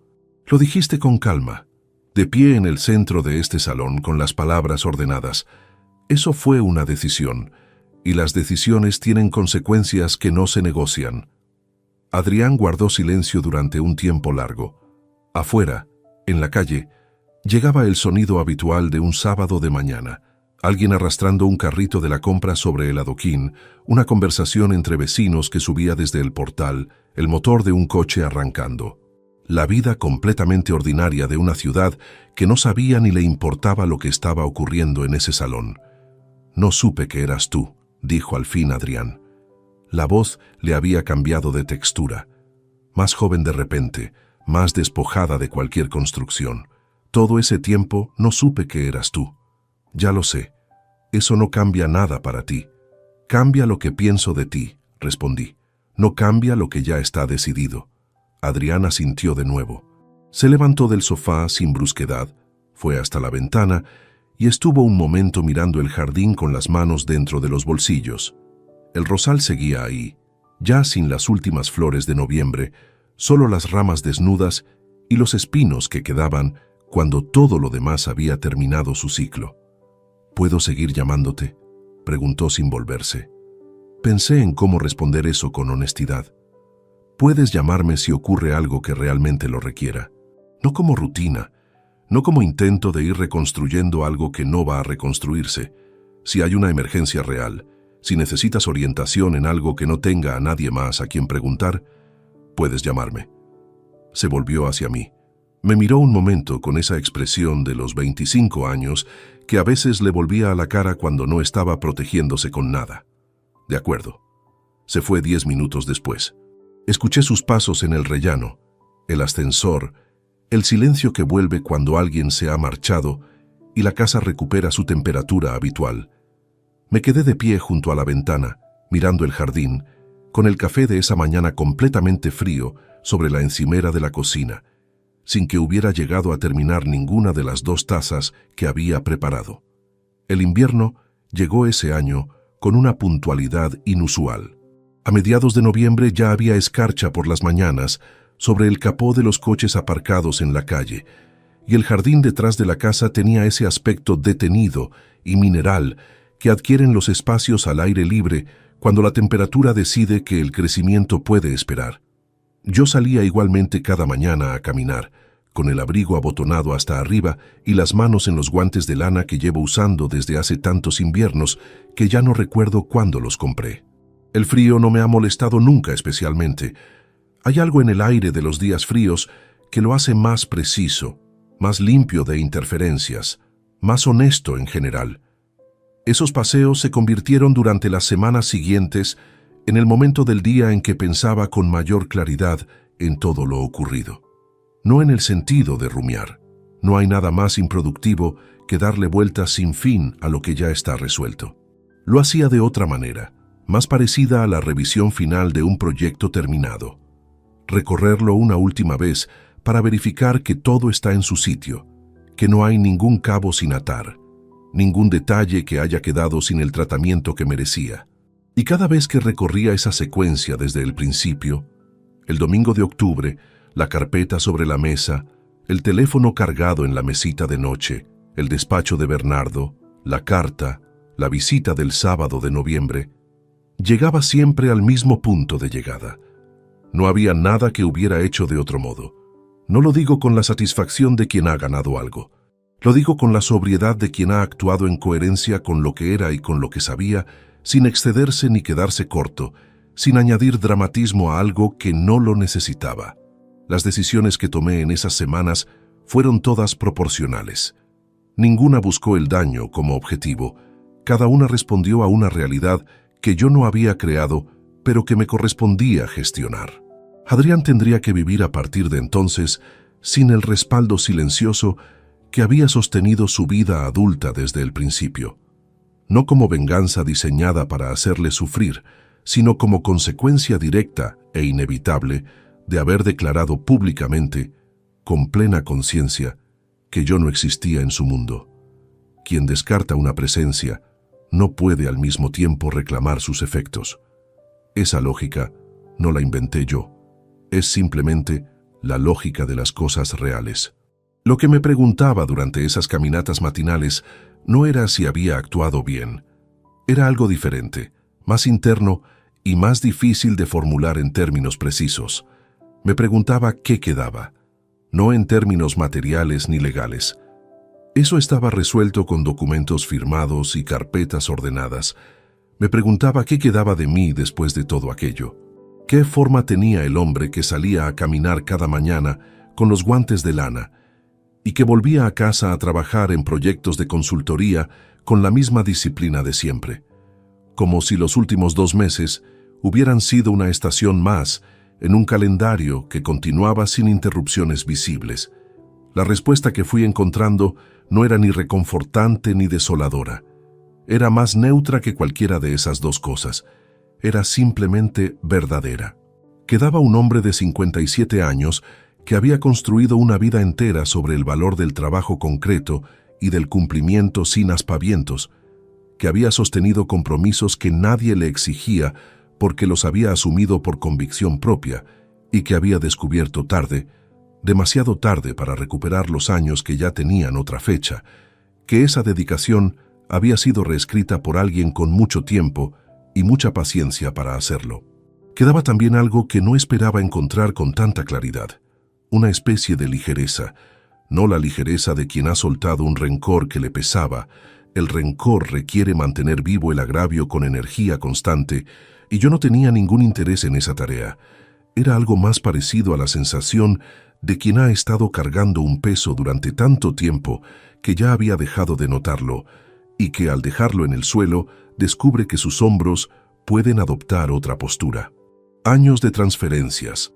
Lo dijiste con calma, de pie en el centro de este salón con las palabras ordenadas. Eso fue una decisión, y las decisiones tienen consecuencias que no se negocian. Adrián guardó silencio durante un tiempo largo. Afuera, en la calle, llegaba el sonido habitual de un sábado de mañana. Alguien arrastrando un carrito de la compra sobre el adoquín, una conversación entre vecinos que subía desde el portal, el motor de un coche arrancando. La vida completamente ordinaria de una ciudad que no sabía ni le importaba lo que estaba ocurriendo en ese salón. No supe que eras tú, dijo al fin Adrián. La voz le había cambiado de textura. Más joven de repente, más despojada de cualquier construcción. Todo ese tiempo no supe que eras tú. Ya lo sé. Eso no cambia nada para ti. Cambia lo que pienso de ti, respondí. No cambia lo que ya está decidido. Adrián asintió de nuevo. Se levantó del sofá sin brusquedad, fue hasta la ventana y estuvo un momento mirando el jardín con las manos dentro de los bolsillos. El rosal seguía ahí, ya sin las últimas flores de noviembre, solo las ramas desnudas y los espinos que quedaban cuando todo lo demás había terminado su ciclo. ¿Puedo seguir llamándote?, preguntó sin volverse. Pensé en cómo responder eso con honestidad. Puedes llamarme si ocurre algo que realmente lo requiera. No como rutina, no como intento de ir reconstruyendo algo que no va a reconstruirse. Si hay una emergencia real, si necesitas orientación en algo que no tenga a nadie más a quien preguntar, puedes llamarme. Se volvió hacia mí. Me miró un momento con esa expresión de los 25 años que a veces le volvía a la cara cuando no estaba protegiéndose con nada. De acuerdo. Se fue 10 minutos después. Escuché sus pasos en el rellano, el ascensor, el silencio que vuelve cuando alguien se ha marchado y la casa recupera su temperatura habitual. Me quedé de pie junto a la ventana, mirando el jardín, con el café de esa mañana completamente frío sobre la encimera de la cocina, sin que hubiera llegado a terminar ninguna de las 2 tazas que había preparado. El invierno llegó ese año con una puntualidad inusual. A mediados de noviembre ya había escarcha por las mañanas sobre el capó de los coches aparcados en la calle, y el jardín detrás de la casa tenía ese aspecto detenido y mineral que adquieren los espacios al aire libre cuando la temperatura decide que el crecimiento puede esperar. Yo salía igualmente cada mañana a caminar, con el abrigo abotonado hasta arriba y las manos en los guantes de lana que llevo usando desde hace tantos inviernos que ya no recuerdo cuándo los compré. El frío no me ha molestado nunca especialmente. Hay algo en el aire de los días fríos que lo hace más preciso, más limpio de interferencias, más honesto en general. Esos paseos se convirtieron durante las semanas siguientes en el momento del día en que pensaba con mayor claridad en todo lo ocurrido. No en el sentido de rumiar. No hay nada más improductivo que darle vueltas sin fin a lo que ya está resuelto. Lo hacía de otra manera, más parecida a la revisión final de un proyecto terminado. Recorrerlo una última vez para verificar que todo está en su sitio, que no hay ningún cabo sin atar, ningún detalle que haya quedado sin el tratamiento que merecía. Y cada vez que recorría esa secuencia desde el principio, el domingo de octubre, la carpeta sobre la mesa, el teléfono cargado en la mesita de noche, el despacho de Bernardo, la carta, la visita del sábado de noviembre, llegaba siempre al mismo punto de llegada. No había nada que hubiera hecho de otro modo. No lo digo con la satisfacción de quien ha ganado algo. Lo digo con la sobriedad de quien ha actuado en coherencia con lo que era y con lo que sabía, sin excederse ni quedarse corto, sin añadir dramatismo a algo que no lo necesitaba. Las decisiones que tomé en esas semanas fueron todas proporcionales. Ninguna buscó el daño como objetivo. Cada una respondió a una realidad que yo no había creado, pero que me correspondía gestionar. Adrián tendría que vivir a partir de entonces sin el respaldo silencioso que había sostenido su vida adulta desde el principio. No como venganza diseñada para hacerle sufrir, sino como consecuencia directa e inevitable de haber declarado públicamente, con plena conciencia, que yo no existía en su mundo. Quien descarta una presencia no puede al mismo tiempo reclamar sus efectos. Esa lógica no la inventé yo, es simplemente la lógica de las cosas reales. Lo que me preguntaba durante esas caminatas matinales no era si había actuado bien. Era algo diferente, más interno y más difícil de formular en términos precisos. Me preguntaba qué quedaba, no en términos materiales ni legales. Eso estaba resuelto con documentos firmados y carpetas ordenadas. Me preguntaba qué quedaba de mí después de todo aquello. ¿Qué forma tenía el hombre que salía a caminar cada mañana con los guantes de lana y que volvía a casa a trabajar en proyectos de consultoría con la misma disciplina de siempre? Como si los últimos 2 meses hubieran sido una estación más en un calendario que continuaba sin interrupciones visibles. La respuesta que fui encontrando no era ni reconfortante ni desoladora. Era más neutra que cualquiera de esas 2 cosas. Era simplemente verdadera. Quedaba un hombre de 57 años que había construido una vida entera sobre el valor del trabajo concreto y del cumplimiento sin aspavientos, que había sostenido compromisos que nadie le exigía porque los había asumido por convicción propia y que había descubierto tarde, demasiado tarde para recuperar los años que ya tenían otra fecha, que esa dedicación había sido reescrita por alguien con mucho tiempo y mucha paciencia para hacerlo. Quedaba también algo que no esperaba encontrar con tanta claridad, una especie de ligereza, no la ligereza de quien ha soltado un rencor que le pesaba. El rencor requiere mantener vivo el agravio con energía constante, y yo no tenía ningún interés en esa tarea. Era algo más parecido a la sensación de quien ha estado cargando un peso durante tanto tiempo que ya había dejado de notarlo, y que al dejarlo en el suelo descubre que sus hombros pueden adoptar otra postura. Años de transferencias,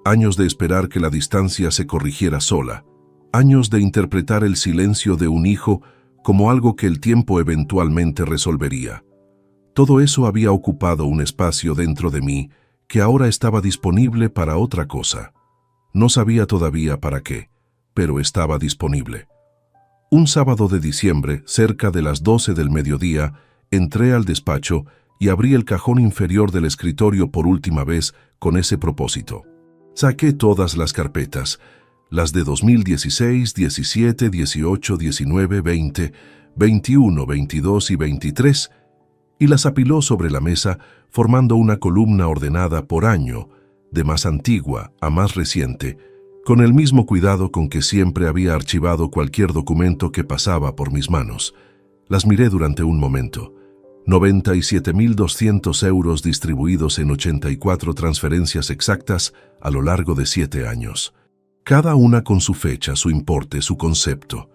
años de esperar que la distancia se corrigiera sola, años de interpretar el silencio de un hijo como algo que el tiempo eventualmente resolvería. Todo eso había ocupado un espacio dentro de mí que ahora estaba disponible para otra cosa. No sabía todavía para qué, pero estaba disponible. Un sábado de diciembre, cerca de las 12 del mediodía, entré al despacho y abrí el cajón inferior del escritorio por última vez con ese propósito. Saqué todas las carpetas, las de 2016, 17, 18, 19, 20, 21, 22 y 23, y las apiló sobre la mesa formando una columna ordenada por año, de más antigua a más reciente, con el mismo cuidado con que siempre había archivado cualquier documento que pasaba por mis manos. Las miré durante un momento. 97.200 euros distribuidos en 84 transferencias exactas a lo largo de 7 años. Cada una con su fecha, su importe, su concepto.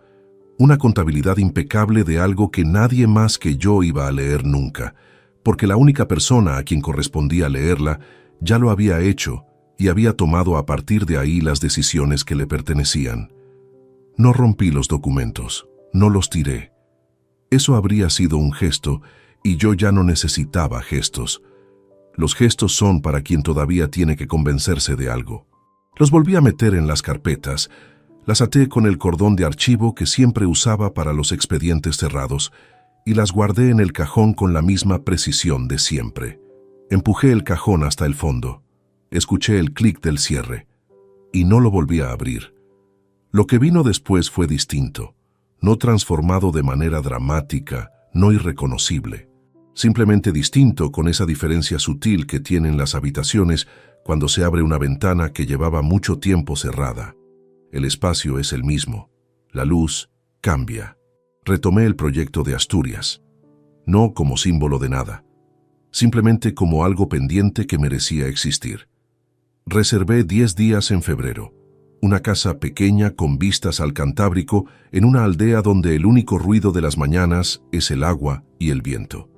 Una contabilidad impecable de algo que nadie más que yo iba a leer nunca, porque la única persona a quien correspondía leerla ya lo había hecho y había tomado a partir de ahí las decisiones que le pertenecían. No rompí los documentos, no los tiré. Eso habría sido un gesto y yo ya no necesitaba gestos. Los gestos son para quien todavía tiene que convencerse de algo. Los volví a meter en las carpetas, las até con el cordón de archivo que siempre usaba para los expedientes cerrados y las guardé en el cajón con la misma precisión de siempre. Empujé el cajón hasta el fondo. Escuché el clic del cierre y no lo volví a abrir. Lo que vino después fue distinto, no transformado de manera dramática, no irreconocible. Simplemente distinto, con esa diferencia sutil que tienen las habitaciones cuando se abre una ventana que llevaba mucho tiempo cerrada. El espacio es el mismo, la luz cambia. Retomé el proyecto de Asturias, no como símbolo de nada, simplemente como algo pendiente que merecía existir. Reservé 10 días en febrero, una casa pequeña con vistas al Cantábrico en una aldea donde el único ruido de las mañanas es el agua y el viento.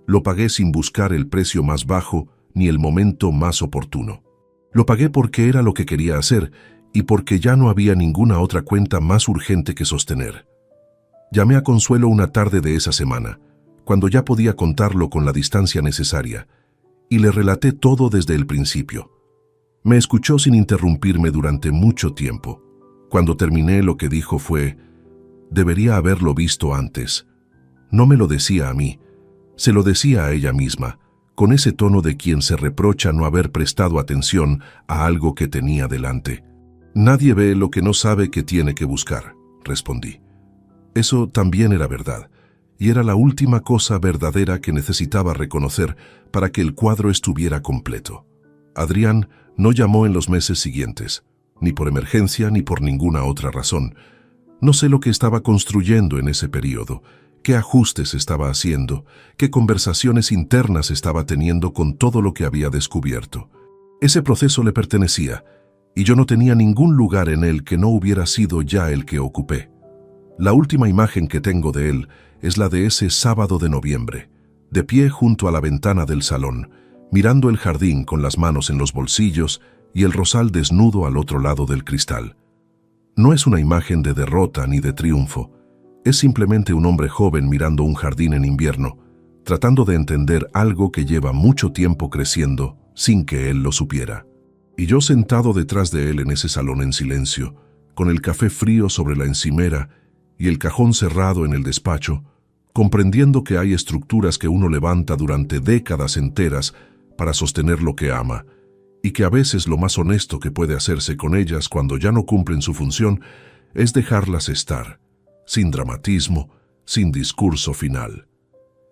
Lo pagué sin buscar el precio más bajo ni el momento más oportuno. Lo pagué porque era lo que quería hacer y porque ya no había ninguna otra cuenta más urgente que sostener. Llamé a Consuelo una tarde de esa semana, cuando ya podía contarlo con la distancia necesaria, y le relaté todo desde el principio. Me escuchó sin interrumpirme durante mucho tiempo. Cuando terminé, lo que dijo fue: «Debería haberlo visto antes». No me lo decía a mí, se lo decía a ella misma, con ese tono de quien se reprocha no haber prestado atención a algo que tenía delante. «Nadie ve lo que no sabe que tiene que buscar», respondí. Eso también era verdad, y era la última cosa verdadera que necesitaba reconocer para que el cuadro estuviera completo. Adrián no llamó en los meses siguientes, ni por emergencia ni por ninguna otra razón. No sé lo que estaba construyendo en ese periodo, qué ajustes estaba haciendo, qué conversaciones internas estaba teniendo con todo lo que había descubierto. Ese proceso le pertenecía, y yo no tenía ningún lugar en él que no hubiera sido ya el que ocupé. La última imagen que tengo de él es la de ese sábado de noviembre, de pie junto a la ventana del salón, mirando el jardín con las manos en los bolsillos y el rosal desnudo al otro lado del cristal. No es una imagen de derrota ni de triunfo, es simplemente un hombre joven mirando un jardín en invierno, tratando de entender algo que lleva mucho tiempo creciendo sin que él lo supiera. Y yo sentado detrás de él en ese salón en silencio, con el café frío sobre la encimera y el cajón cerrado en el despacho, comprendiendo que hay estructuras que uno levanta durante décadas enteras para sostener lo que ama, y que a veces lo más honesto que puede hacerse con ellas cuando ya no cumplen su función es dejarlas estar, sin dramatismo, sin discurso final.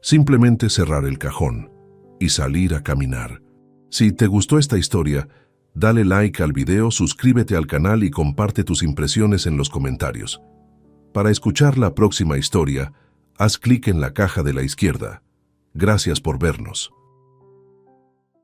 Simplemente cerrar el cajón, y salir a caminar. Si te gustó esta historia, dale like al video, suscríbete al canal y comparte tus impresiones en los comentarios. Para escuchar la próxima historia, haz clic en la caja de la izquierda. Gracias por vernos.